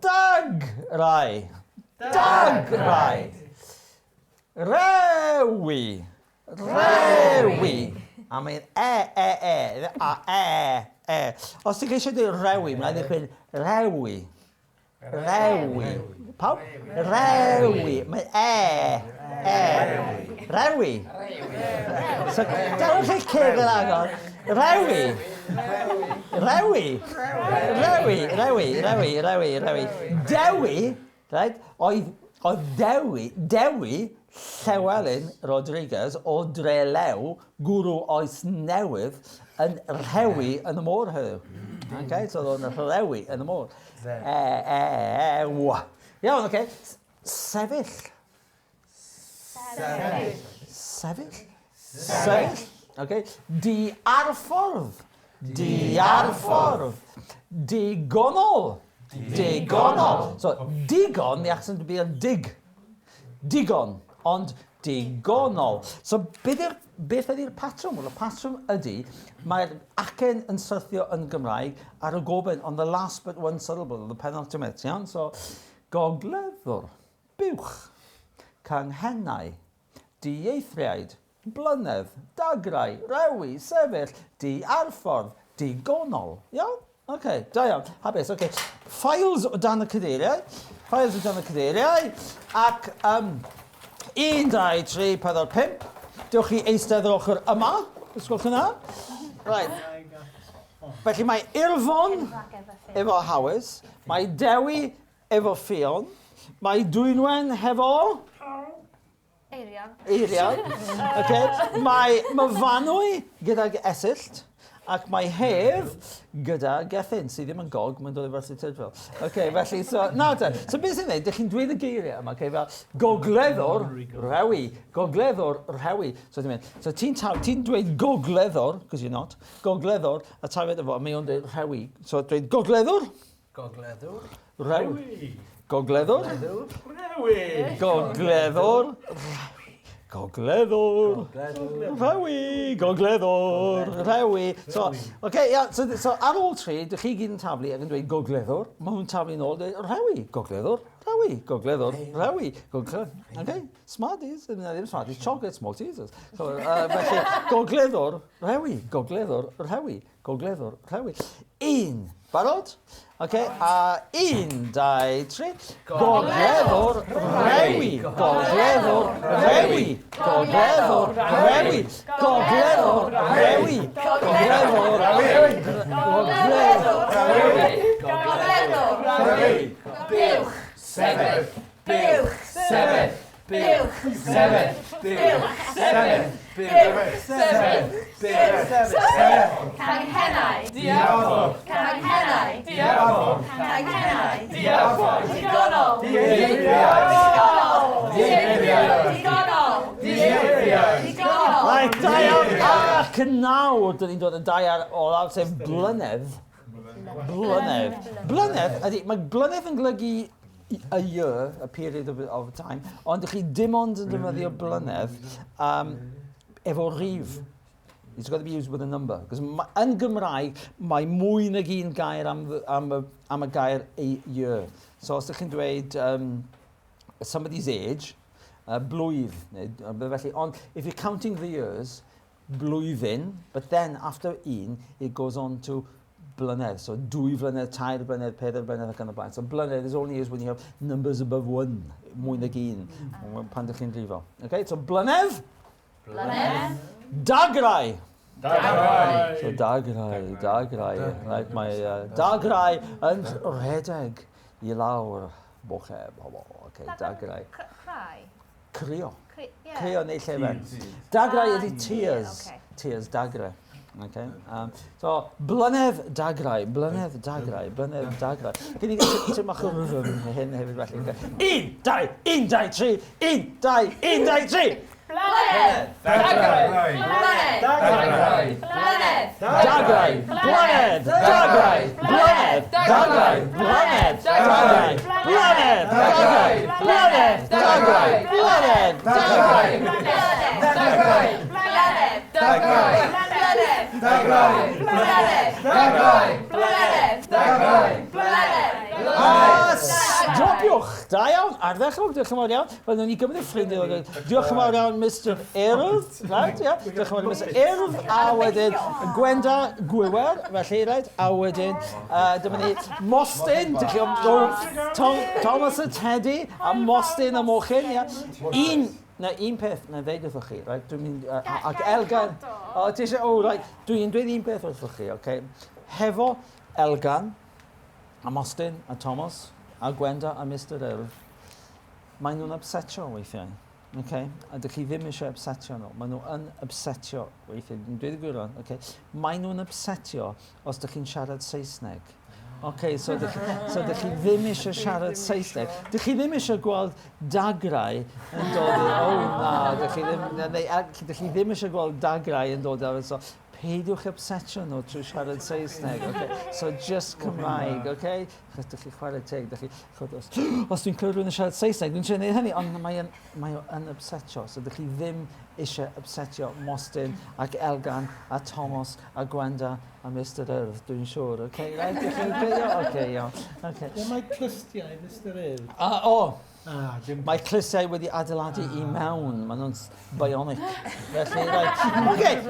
Dagrai. Rewi. I mean, Os ti'n eisiau dweud rewi, mae'n dweud rewi. Pawb? Rewi. Mae rewi. So, dewch chi'ch ceg yn agor. Rewi. Dewi, right? Oedd Dewi Llywelyn Rodriguez o Drelew, gwrw oes newydd, yn rhewi yn y môr heddiw. Okay, so oedd yn rhewi yn y môr. Iawn, okay. Sefyll. Okay. Di-arffordd. Digonol. So, digon, the accent would be a dig. Digon, ond digonol. So, beth ydy'r patrwm? Wel, y patrwm ydy, mae'r acen yn syrthio yn Gymraeg ar y goben on the last but one syllable, the penultimate, iawn? So, gogleddwr, buwch, canghennau, dieithriaid, blynedd, dagrau, rewi, sefyll, di-arffordd, digonol, iawn? OK, da iawn, habes, OK. Files o dan y cadeiriau, ac 1, 2, 3, 4, 5. Dewch chi eistedd yr ochr yma, ysgwch hynna. Right. Felly mae Irfon efo Hawys, mae Dewi efo Ffion, mae Dwynwen hefo Eirian. Okay. Mae Myfanwy gydag Esyllt, ac mae Hef gyda Gethin, sydd ddim yn gog, mae'n dod efo'r tydfil. Okay, felly, so beth sy'n neud, dych chi'n dweud y geiriau yma, okay, fel gogleddwr, rewi. So ti'n dweud gogleddwr, because you're not, gogleddwr, a tafod efo, mae o'n dweud rewi. So dweud gogleddwr. Rewi. Gogleddwr. Rewi. Gogleddwr. Gogleddwr. Rhewi. Gogleddwr. Rhewi. So, okay, yeah, so ar ôl tri, dych chi gyd yn taflu ac yn dweud gogleddwr. Mae hwn taflu yn ôl, dweud rhewi. Gogleddwr. Rhewi. Gogleddwr. Rhewi. Gogleddwr. Okay, Smarties. Ddim Smarties, chocolates, Maltesers. So, felly, gogleddwr. Rhewi. Gogleddwr. Rhewi. Gogleddwr. Rhewi. Un. Barod? Okay, un, dau, tri. Gogleddwr, rhewi. Gogleddwr, rhewi. Gogleddwr, rhewi. Gogleddwr, rhewi. Gogleddwr, rhewi. Gogleddwr, rhewi. Gogleddwr, rhewi. Buwch, sefyll. Buwch, sefyll. Buwch, sefyll. Buwch, sefyll. Buwch, sefyll. Buwch, sefyll. Canghennau. Diafol. Canghennau. Diafol. Canghennau. Diafol. Digonol. Digonol. Digonol. Digonol. Right, da iawn. Ac yn nawr, dyn ni'n dod yn da ar olaf, sef blynedd. Blynedd. Blynedd, ydy, mae blynedd yn golygu a year, a period of time, ond ydych chi dim ond yn defnyddio blynedd efo rhif. It's got to be used with a number. Because yn Gymraeg, mae mwy nag un gair am y gair a year. So os ydych chi'n dweud somebody's age, blwydd. Felly, ond if you're counting the years, blwyddyn, but then after un, it goes on to blynedd. So dwy flynedd, tair blynedd, pedair blynedd ac yn y blaen. So blynedd is only used when you have numbers above one, mwy nag un, pan ydych chi'n rhifo. Okay, so blynedd. Blynedd. Dagrau. Dagrau. So dagrau. Right, mae dagrau yn rhedeg I lawr bocheb. Okay, dagrau. Cry. Crio. Yeah. Crio neu llefen. Dagrau ydy tears. Tears, dagrau. Okay. So, blynedd dagrau. Blynedd dagrau. Blynedd dagrau. Gyn i gael mach o rhyfm hyn hefyd felly. 1, 2, 1, 2, 3. 1, 2, 1, 2, 3. Blynedd. Dagrau. Blynedd. Dagrau. Blynedd. Dagrau. Blynedd. Dagrau. Blynedd. Dagrau. Blynedd. Dagrau. Blynedd. Dagrau. Blynedd. Dagrau. Blynedd. Dagrau. Dropiwch, da iawn, ardderchog, diolch yn fawr iawn. Wel, nhw'n ni gymryd ffrindiau. Diolch yn fawr iawn, Mr Erydd. Diolch yn fawr iawn, Mr Erydd. A wedyn, Gwenda Gwywer, felly, right? A wedyn, dyma ni, Mostyn, Thomas a Teddy, a Mostyn a Mochyn, ia. Un peth, na ddeud wrthych chi, right? Dwi'n mynd, ac Elgan, dwi'n dweud un peth wrthych chi, okay? Hefo Elgan, a Mostyn, a Thomas, a Gwenda, a Mr Erydd, maen nhw'n upsetio weithiau, okay? A dych chi ddim eisiau upsetio nhw, maen nhw yn upsetio weithiau, dwi'n dweud y gwir o'n, okay? Maen nhw'n upsetio os dych chi'n siarad Saesneg. Okay, so dych chi ddim eisiau siarad Saesneg. Dych chi ddim eisiau gweld dagrau yn dod dych chi ddim eisiau gweld dagrau yn dod ar so peidiwch upsetio nhw trwy siarad Saesneg, okay? So just Cymraeg, okay? Chos dych chi chwarae teg, os dwi'n clywed rhywun yn siarad Saesneg, dwi'n siarad hynny, ond mae yn upsetio, so dych chi ddim eisiau upsetio Mostyn ac Elgan a Thomas a Gwenda a Mr Erydd, dwi'n siŵr, okay? Right? Dych chi'n gwybod? Okay, iawn. Okay. Mae clustiau, Mr Erydd. Mae clustiau wedi adeiladu I mewn, maen nhw'n bionic. Felly,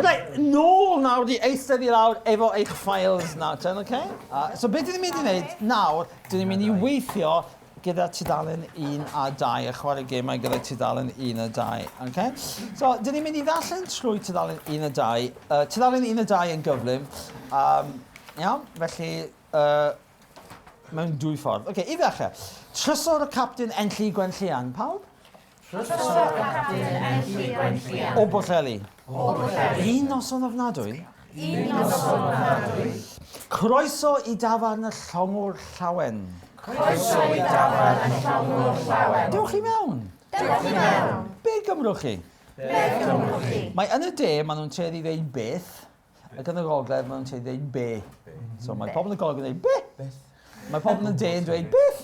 right, nôl nawr di eistedd I lawr efo eich files nawr, okay? So beth ydym mynd I wneud nawr, dyn ni'n mynd I weithio gyda tudalen 1 a 2, a chwarae gemau gyda tudalen 1 a 2, okay? So, dyn ni'n mynd I ddarllen trwy tudalen 1 a 2. Tudalen 1 a 2 yn gyflym. Iawn, felly, mewn dwy ffordd. Okay, I ddechrau. Trysor y captain Enlli Gwenllian. Pawb? Trysor y captain Enlli Gwenllian. O Bwllheli. Un noson ofnadwy. Croeso I dafarn y llongwr llawen. Croeso I dafarn y llongwr llawen. Dewch I mewn. Be gymrwch chi? Mae yn y de, maen nhw'n tueddu I ddeud beth, ac yn y gogledd, maen nhw'n tueddu I ddeud be. So mae pobl yn y gogledd yn dweud be. Mae pobl yn y de yn dweud beth.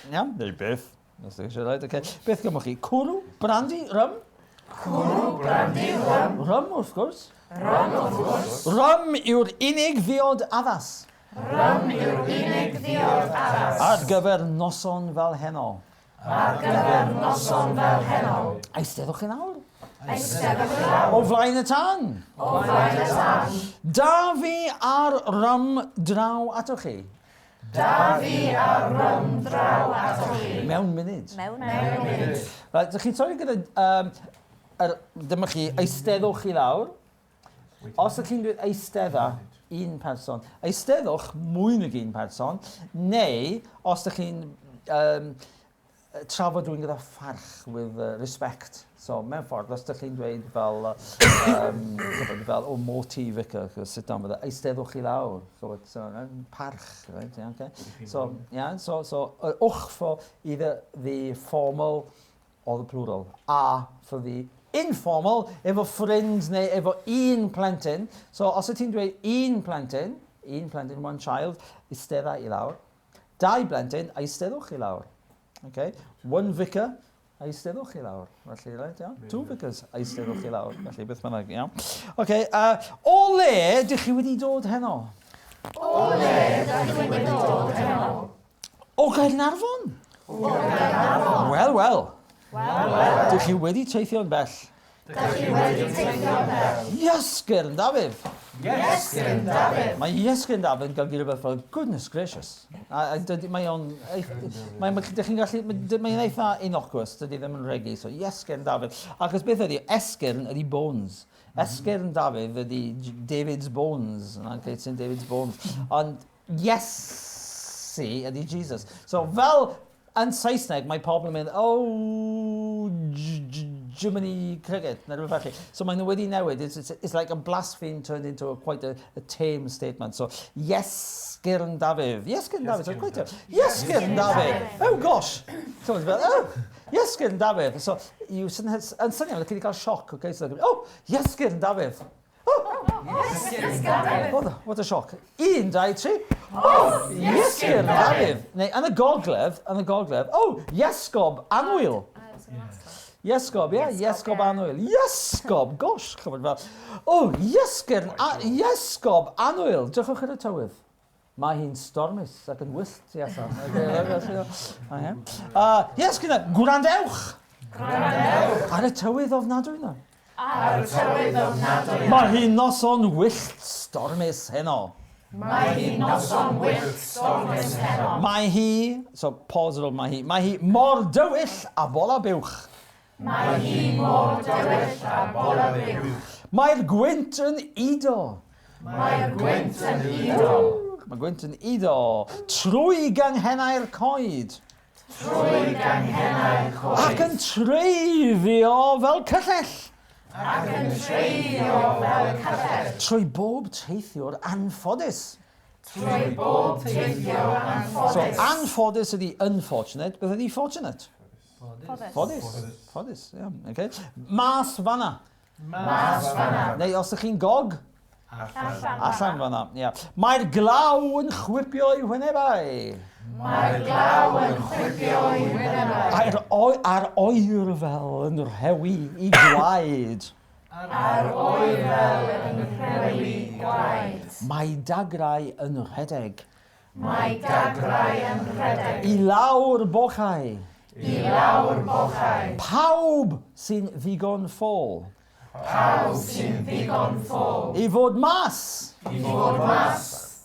Iawn, neu beth. Os ydych chi'n siarad, okay. Beth gymwch chi? Cwrw, brandy, rym? Cwrw, brandy, rym. Rym, wrth gwrs. Rym, wrth gwrs. Rym yw'r unig ddiod addas Rym yw'r unig ddiod addas. ar gyfer noson fel heno. Ar gyfer noson fel heno. Eisteddwch chi nawr. Eisteddwch chi lawr. O flaen y tan. O flaen y tan. Da fi ar rym draw atoch chi. Da fi ar rym draw atoch chi. Mewn munud. Mewn. Munud. Right, dych chi'n torri gyda... dyma chi, eisteddwch chi lawr. Os ydych chi'n dweud eistedda, un person. Eisteddwch mwy nag un person. Neu, os ydych chi'n trafod rhywun gyda pharch with respect. So, mewn ffordd, os ydych chi'n dweud fel, fel o moti vicar, sit down with it, eisteddwch chi lawr. So, it's parch, right? Yeah, okay. So, yeah, so uch for either the formal or the plural. A for the informal, efo ffrind neu efo un plentyn. So, os ydych chi'n dweud un plentyn, one child, eistedda i lawr. Dau blentyn, eisteddwch i lawr. Okay. One vicar, eisteddwch i lawr. Felly, right, yeah. Two vicars, eisteddwch i lawr. Felly, beth bynnag, yeah. Okay, o le, dych chi wedi dod heno? O le, dych chi wedi dod heno? O Gaernarfon? O Gaernarfon. Wel. Dych chi wedi teithio'n bell? Dych chi wedi teithio'n bell? Iesgyn Dafydd. Iesgyn Dafydd. Mae Iesgyn Dafydd yn golygu rhywbeth fel goodness gracious. Mae o'n... Dych chi'n gallu... Mae'n eitha innocuous, dydy ddim yn regu. So Iesgyn Dafydd. Ac os beth ydy, esgyrn ydy bones. Esgyrn Dafydd ydy David's bones. Okay, it's in David's bones. Ond Iesu ydy Jesus. So fel... Yn Saesneg, mae pobl yn mynd, Jiminy Cricket, neu rhywbeth felly. So mae'n wedi newid. It's like a blaspheme turned into quite a tame statement. So, Iesgyrn Dafydd. Iesgyrn Dafydd, so quite a... Iesgyrn Dafydd. Oh gosh. Someone's about, Iesgyrn Dafydd. So, yn syniad, chi wedi cael sioc, okay? So, Iesgyrn Dafydd. Iesgyn Dafydd. What a shock. 1, 2, 3. Iesgyrn Dafydd. Neu, yn y gogledd, Iesgob Anwyl. Iesgob, yeah, Iesgob Anwyl. Iesgob, gosh, chymryd fel. Iesgob Anwyl. Drychwch ar y tywydd. Mae hi'n stormus ac yn wyllt, Iesgob. Iesgyn, gwrandewch. Ar y tywydd ofnadwy na. Ar y tywydd ofnadwy. Mae hi'n noson wyllt stormus heno. Mae hi noson wyllt stormus heno. Mae hi, so pause ar ôl mae hi mor dywyll a bola buwch. Mae hi mor dywyll a bola buwch. Mae'r gwynt yn ido. Mae'r gwynt yn ido. Mae gwynt yn ido. Trwy ganghennau'r coed. Trwy ganghennau'r coed. Ac yn treiddio fel cyllell. Ac yn treiddio fel cyllell. Trwy bob teithiwr anffodus. Trwy bob teithio anffodus. So anffodus ydy unfortunate, beth ydy fortunate? Ffodus, yeah, okay. Mas fanna. Mas fanna. Neu os ydych chi'n gog? Allan fanna, yeah. Mae'r glaw yn chwipio i wynebau. Mae'r glaw yn chwipio i wynebau. A'r oer fel yn rhewi i gwaed. A'r oer fel yn rhewi i gwaed. Mae dagrau yn rhedeg. Mae dagrau yn rhedeg. I lawr bochau. I lawr bochau. Pawb sy'n ddigon ffôl. Pawb sy'n ddigon ffôl. I fod mas. I fod mas.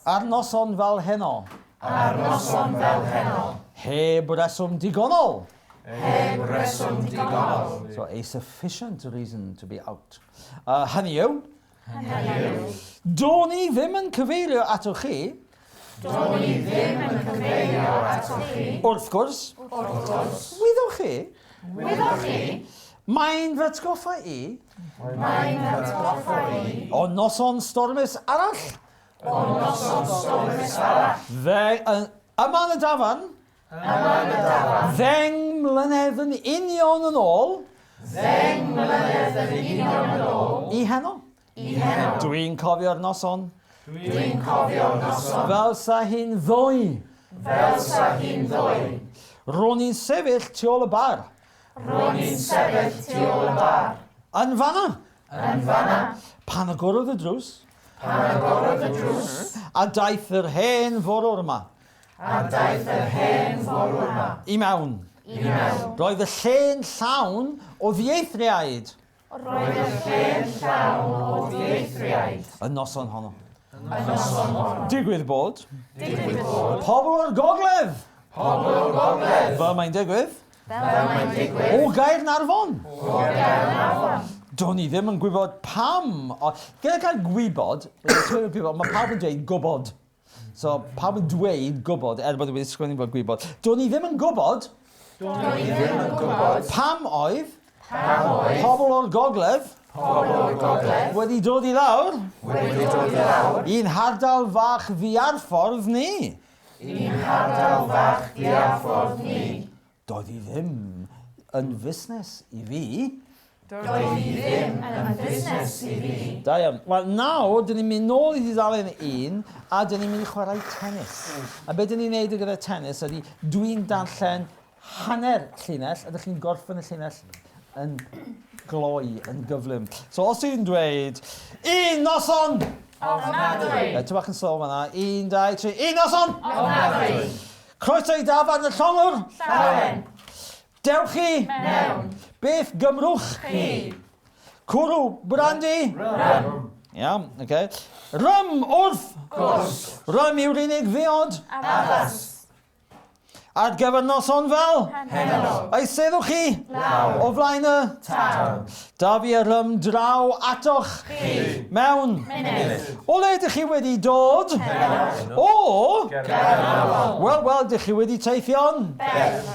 Ar noson fel heno. Ar noson fel heno. Heb reswm digonol. Heb reswm digonol. So a sufficient reason to be out. Hynny yw. Do'n i ddim yn cyfeirio atoch chi. Do'n i ddim yn cyfeirio atoch chi. Wrth gwrs. Wyddwch chi. Wyddwch chi. Mae'n fy atgoffa i. Mae'n atgoffa i. O noson stormus arall. O noson stormus arall. Yma yn y dafarn. Ddeng mlynedd yn union yn ôl. Ddeng mlynedd yn union yn ôl. I heno. I heno. Dwi'n cofio'r noson. Dwi'n cofio'r noson. Fel sa hi'n ddwy. Fel sa hi'n ddwy. Ro'n i'n sefyll tu ôl y bar. Ro'n i'n sefyll tu ôl y bar. Yn fanna. Yn fanna. Pan agorodd y drws. Pan agorodd y drws. A daeth yr hen forwr yma. A daeth yr hen forwr yma. I mewn. I mewn. Roedd y lle'n llawn o ddieithriaid. Roedd y lle'n llawn o ddieithriaid. Y noson honno. Yn noson hon. Digwydd bod. Digwydd bod. Pobl o'r gogledd. Pobl o'r gogledd. Fel mae'n digwydd. Fel mae'n digwydd. O Gair Narfon. O Gair Narfon. Do'n i ddim yn gwybod pam. Gyda cael gwybod, mae pawb yn dweud gwybod. So, pawb yn dweud gwybod, bod wedi sgwennu bod gwybod. Do'n i ddim yn gwybod. Do'n i ddim yn gwybod. Pam oedd. Pam oedd. Pobl o'r gogledd. Pobl o'r gogledd. Wedi dod i lawr. Wedi dod i lawr. I'n hardal fach ddiarffordd ni. I'n hardal fach ddiarffordd ni. Doedd i ddim yn fusnes i fi. Doedd i ddim yn busnes i fi. Da iawn. Wel, nawr, dyn ni'n mynd nôl i ddidalen 1 a dyn ni'n mynd i chwarae tennis. A beth dyn ni'n neud gyda tennis ydy dwi'n darllen hanner llinell a dych chi'n gorffen y llinell yn gloi, yn gyflym. So, os ydyn dweud, un noson! Ofnadwy. Ti'n bach yn slo fanna. 1, 2, 3, un noson! Ofnadwy. Croeso i dafad y llongwr! Llawen. Dewch chi! Mewn. Beth gymrwch? Chi. Cwrw, brandy? Rym. Iawn, oce. Rym, wrth! Gwrs. Rym yw'r unig ddiod Addas. ar gyfer noson fel? Heno. Eiseddwch chi? Law. O flaen y? Tan. Da fi y rym draw atoch. Chi. Mewn. Munud. O le ydych chi wedi dod? Heno. O? Garnafol. Wel, ydych chi wedi teithio'n? Beth.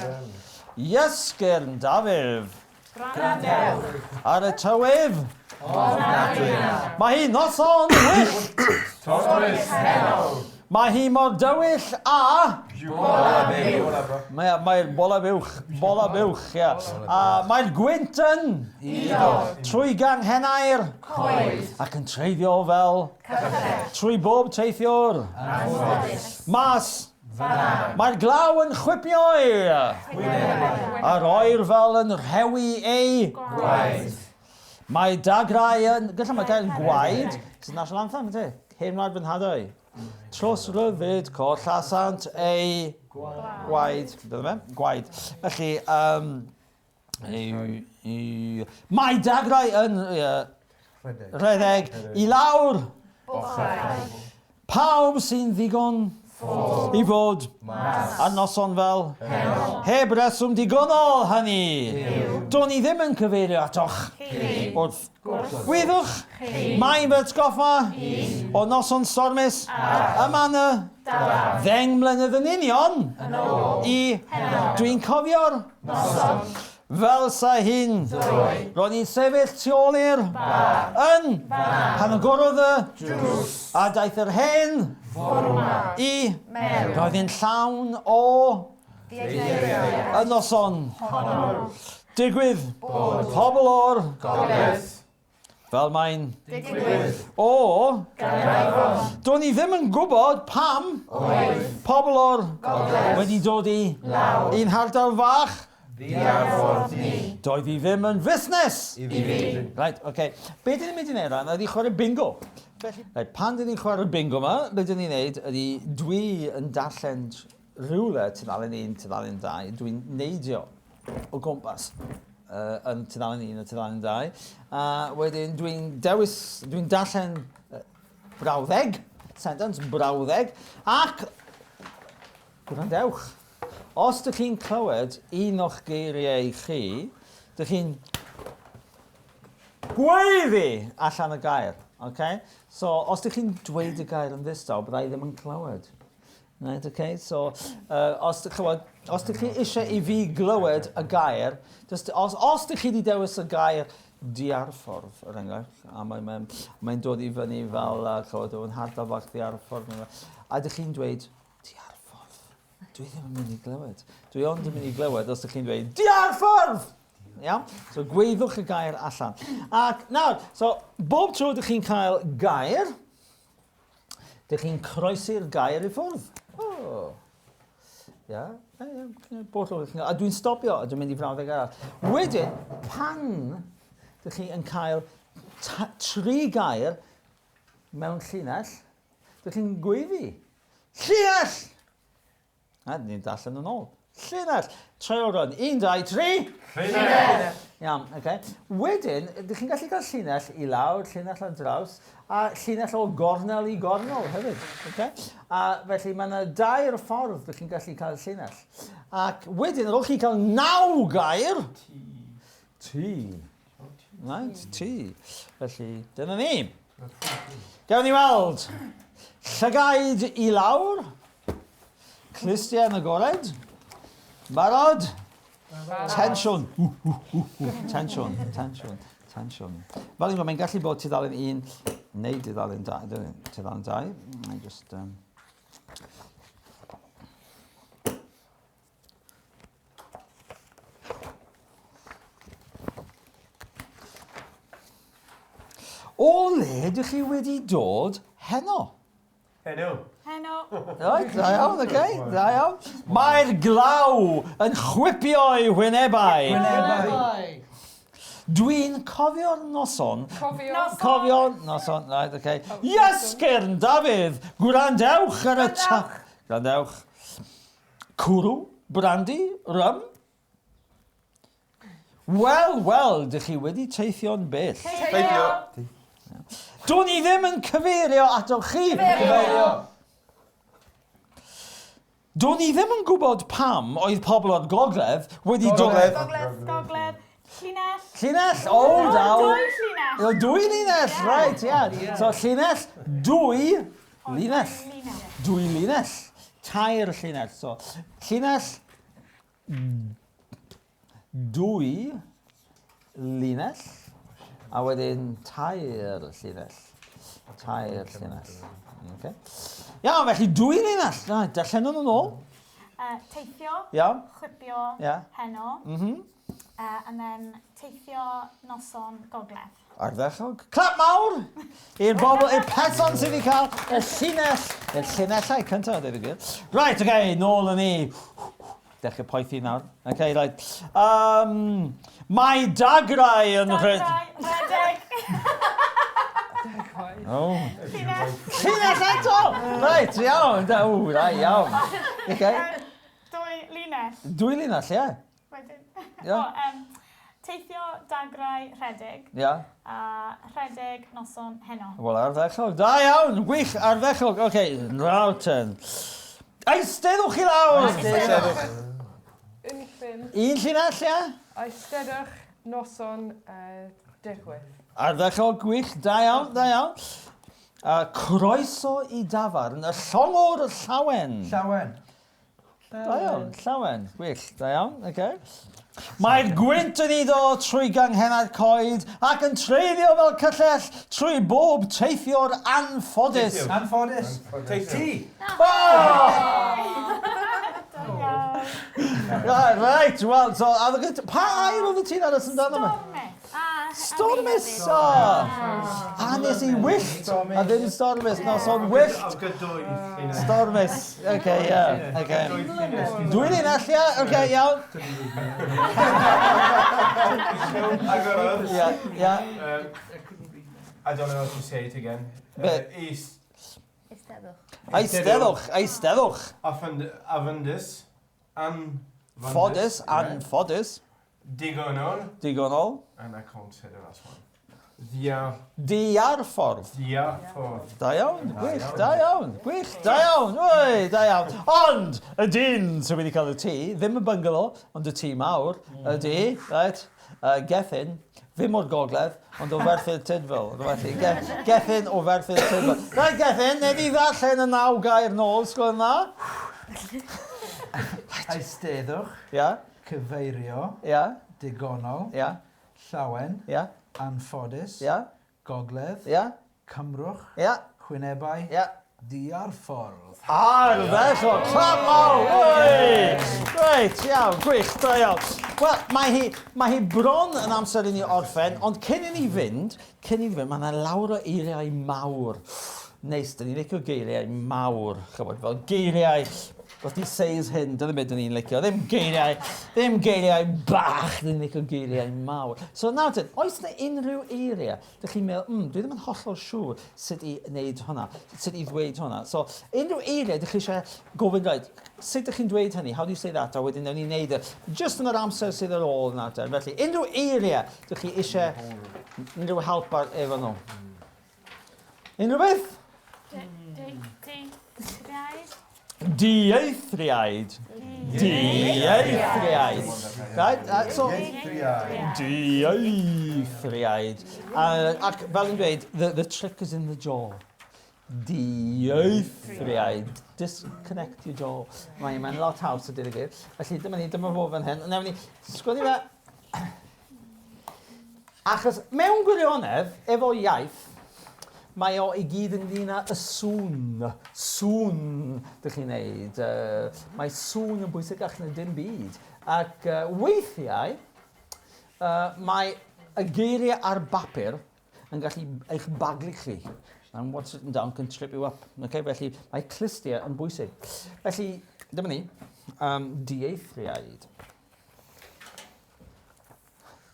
Iesgyrn Dafydd. Gwrandewch. Ar y tywydd. Ofnadwy. Mae hi noson wyllt. Torys heno. Mae hi mor dywyll a... Bola byw. Mae'r bola buwch. Bola buwch, ia. A mae'r gwynt yn... Iddo. Trwy ganghenau'r... Coed. Ac yn treiddio fel... Cychod. Trwy bob teithiwr. Anffodus. Mas. Fanna. Mae'r glaw yn chwipio ei. Gwyneb. A'r oer fel yn rhewi ei. Gwaed. Mae dagrau yn... Gyda mae gael gwaed. Sy'n national anthem, ydy? Hen wlad fy nhadau. Tros ryfyd, collasant ei... Gwaed. Bydde fe? Gwaed. Felly, mae dagrau yn... Rhedeg i lawr. Bochau. Pawb sy'n ddigon i fod a noson fel Heno. heb reswm digonol hynny. Do'n i ddim yn cyfeirio atoch wrth gwyddwch. Mae'n fy atgoffa o noson stormus y man y ddeng mlynedd yn union i dwi'n cofio'r Noson. fel sa hi'n ro'n i'n sefyll tu ôl i'r yn pan agorodd y Drws. a daeth yr hen Fforwma. i Mewn. roedd hi'n llawn o y noson. Digwydd pobl o'r Gogledd. fel mae'n Digwydd. o Garnafol. do'n i ddim yn gwybod pam Oedd. pobl o'r Gogledd. wedi dod i Law. un hardal fach. Ddiarffordd ni. Doedd hi ddim yn fusnes. I fi. Right, okay. Be dyn ni'n mynd i wneud rhan ydy chwarae bingo. Right, pan dyn ni'n chwarae bingo yma, be dyn ni'n wneud ydy dwi yn darllen rhywle tudalen 1, tudalen 2. Dwi'n neidio o gwmpas yn tudalen 1 a tudalen 2. A wedyn dwi'n darllen brawddeg, sentence brawddeg, ac gwrandewch. Os ydych chi'n clywed un o'ch geiriau chi, ydych chi'n gweiddi allan y gair. Okay? So, os ydych chi'n dweud y gair yn ddistaw, byddai ddim yn clywed. Right, okay? So, os ydych chi eisiau i fi glywed y gair, os ydych chi wedi dewis y gair diarffordd, er enghraifft, a mae'n dod i fyny fel clywed o'n hardal fach diarffordd, a ydych chi'n dweud, dwi ddim yn mynd i glywed. Dwi ond yn mynd i glywed os ydych chi'n dweud, diarffordd! Iawn? So, gweithwch y gair allan. Ac nawr, so, bob tro ydych chi'n cael gair, ydych chi'n croesi'r gair i ffwrdd. O. Ia? Bob tro ydych chi'n cael. A dwi'n stopio, a dwi'n mynd i frawddeg arall. Wedyn, pan ydych chi yn cael 3 gair mewn llinell. Ydych chi'n gweiddi. Llinell! A, ni'n darllen yn ôl. Llinell. Troi o'r rhan. 1, 2, 3. Llinell! Iawn, okay. Wedyn, ydych chi'n gallu cael llinell i lawr, llinell ar draws, a llinell o gornel i gornel hefyd. Okay? A felly mae yna 2 ffordd ydych chi'n gallu cael llinell. Ac wedyn, ar ôl chi cael 9 gair... T. Right, T. Felly, dyna ni. Gawn ni weld. Llygaid i lawr. Clustiau yn agored. Barod. Tensiwn. Tensiwn. Fel i'n gwybod, mae'n gallu bod tudalen 1 neu tudalen 2. Tudalen 2. I just... O le, ydych chi wedi dod heno? Heno. Heno. Right, da iawn, da iawn. Mae'r glaw yn chwipio'i wynebau. Dwi'n cofio'r noson. Cofio'r noson, right, okay. Iesgyrn, Dafydd, gwrandewch ar y Gwrandewch. Cwrw, brandy, rum. Wel, dych chi wedi teithio'n bell. Teithio. Do'n i ddim yn cyfeirio atoch chi. Cyfeirio. Do'n i ddim yn gwybod pam oedd pobl o'r gogledd wedi dod... Gogledd. Llinell. Llinell, o, daw. Dwy llinell. 2 linell, right, yeah. So llinell, 2 linell. 2 linell. 3 llinell. So llinell, 2 linell. A wedyn 3 llinell. 3 llinell. Okay. Iawn, felly 2 linell. Darllen nhw'n ôl. Teithio. Iawn. Chwipio. Yeah. Heno. And then teithio noson gogledd. Ardderchog. Clap mawr i'r bobl, i'r person sydd wedi cael y llinellau cyntaf, dweud y gwir. Right, okay, nôl yn ni. Dechrau poethi nawr. Okay, right. Mae dagrau yn Redeg. Oh. Llinell. eto! Right, iawn. Iawn. Okay. Dwy linell. 2 linell, ie. Wedyn. Ie. Teithio dagrau rhedeg. Ie. A rhedeg noson heno. Wel, ardderchog. Da iawn, gwych, ardderchog. Okay, rawten. Eisteddwch i lawr! Unllun. 1 llinell, ie? Eisteddwch noson dirwydd. Ardderchog, gwych, da iawn. Croeso i dafarn, y llongwr y llawen. Da iawn, llawen, gwych, da iawn, okay. Mae'r gwynt yn iddo trwy ganghenna'r coed ac yn treiddio fel cyllell trwy bob teithio'r anffodus. Anffodus. Ti. Right, well, so, pa air oedd y ti'n aros amdano yma? Stormus. Nes i wyllt, a ddim stormus, no, so wyllt. Stormus, okay, yeah, okay. 2 linell, yeah, okay, iawn. Yeah. I don't know how to say it again. East. Eisteddwch. Afundus. Anffodus. Digonol. And I can't say the last one. Diarffordd. Da iawn, gwych, da iawn. Ond, y dyn sy'n wedi cael y tŷ, ddim y bungalow, ond y tŷ mawr, ydy, right, Gethin, ddim o'r gogledd, ond o Ferthyr Tydfil. Gethin o Ferthyr Tydfil. Right, Gethin, nid i ddarllen y 9 gair nôl, sgwrs yna. Eisteddwch. Ia. Cyfeirio. Ia. Digonol. Ia. Llawen. Ia. Anffodus. Ia. Gogledd. Ia. Cymrwch. Ia. Chwynebau. Ia. Diarffordd. Ardderchog, clap mawr! Reit, iawn, gwych, da iawn. Wel, mae hi bron yn amser i ni orffen, ond cyn i ni fynd, mae yna lawr o eiriau mawr. Neis, da ni'n licio geiriau mawr, chybod, fel geiriau Roedd di seis hyn, dyna beth dyn ni'n licio. Ddim geiriau bach, dyn ni'n licio geiriau mawr. So nawr dyn, oes na unrhyw eiriau, dych chi'n meddwl, dwi ddim yn hollol siŵr sut i wneud hwnna, sut i ddweud hwnna. So unrhyw eiriau, dych chi eisiau gofyn rhaid, sut ydych chi'n dweud hynny? How do you say that? A wedyn newn ni'n neud just yn yr amser sydd ar ôl nawr dyn. Felly, unrhyw eiriau, dych chi eisiau unrhyw help efo nhw. Unrhyw beth? Dieithriaid. Dieithriaid. Right? So, dieithriaid. Ac fel yn dweud, the trick is in the jaw. Dieithriaid. Disconnect your jaw. Mae'n lot haws o dyd y gyd. Felly dyma fo fan hyn. Newn ni sgwennu fe. Achos mewn gwirionedd, efo iaith, mae o i gyd yn ddyn y sŵn. Sŵn, dych chi'n neud. Mae sŵn yn bwysig ac yn dim byd. Ac weithiau, mae y geiriau ar bapur yn gallu eich baglu chi. And what's written down can trip you up. Okay, felly, mae clustiau yn bwysig. Felly, dyma ni, dieithriaid.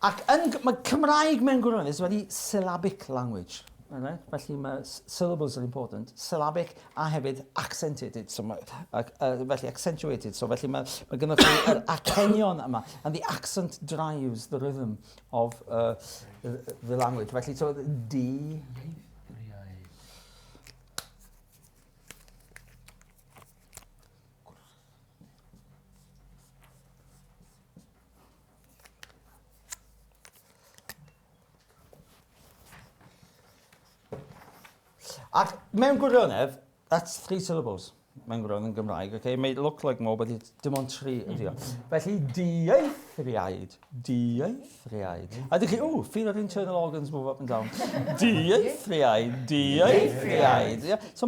Ac mae Cymraeg mewn gwirionedd wedi syllabic language. Right? Felly mae syllables are important, syllabic a hefyd accented, so felly accentuated, so felly mae gyda chi yr acenion yma, and the accent drives the rhythm of the language. Felly, so D. Ac mewn gwirionedd, that's 3 syllables. Mewn gwirionedd yn Gymraeg, okay? It may look like more, but it's dim ond 3 ydi o. Felly, dieithriaid. Dieithriaid. A dych chi, feel our internal organs move up and down. Dieithriaid. Dieithriaid. Yeah. So,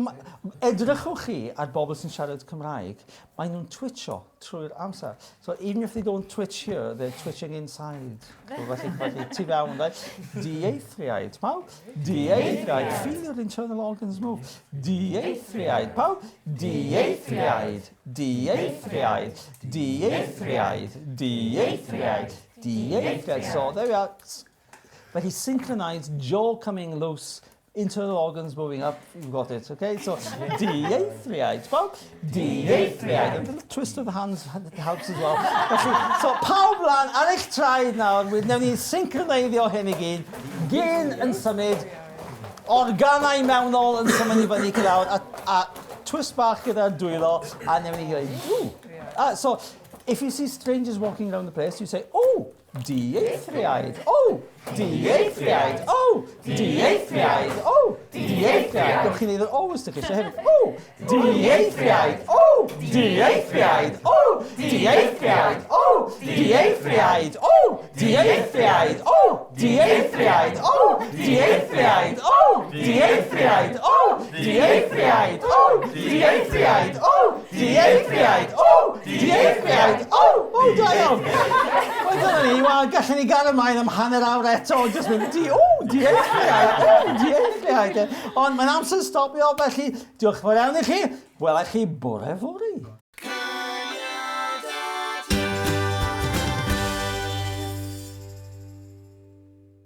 edrychwch chi ar bobl sy'n siarad Cymraeg, mae nhw'n twitcho trwy'r amser. So, even if they don't twitch here, they're twitching inside. Felly, tu fewn, right? Dieithriaid. Pawb? Dieithriaid. Feel your internal organs move. Dieithriaid. Pawb? Dieithriaid. Dieithriaid. Dieithriaid. Dieithriaid. Dieithriaid. So, there we are. Felly, synchronized, jaw coming loose, internal organs moving up, you've got it, okay? So, dieithriaid. Pawb? Dieithriaid. A little twist of the hands helps as well. Felly, so, pawb lan ar eich traed nawr, newn ni synchroneiddio hyn i gyd, gyn yn symud, organau mewnol yn symud i fyny cydawd, a twist bach gyda'r dwylo, a newn ni gyd. So, if you see strangers walking around the place, you say, dieithriaid. Dieithriaid. Dieithriaid. Dieithriaid. Gewch chi neud yr os dych chi eisiau hefyd. Dieithriaid. Dieithriaid. Dieithriaid. Dieithriaid. Dieithriaid. Dieithriaid. Dieithriaid. Dieithriaid. Dieithriaid. Dieithriaid. Dieithriaid. Dieithriaid. Da iawn. Wel, dyna ni, gallwn ni gael ymlaen am hanner awr eto, jyst mynd, dieithriaid. Ond mae'n amser stopio, felly, diolch fawr iawn i chi. Welai chi bore fory.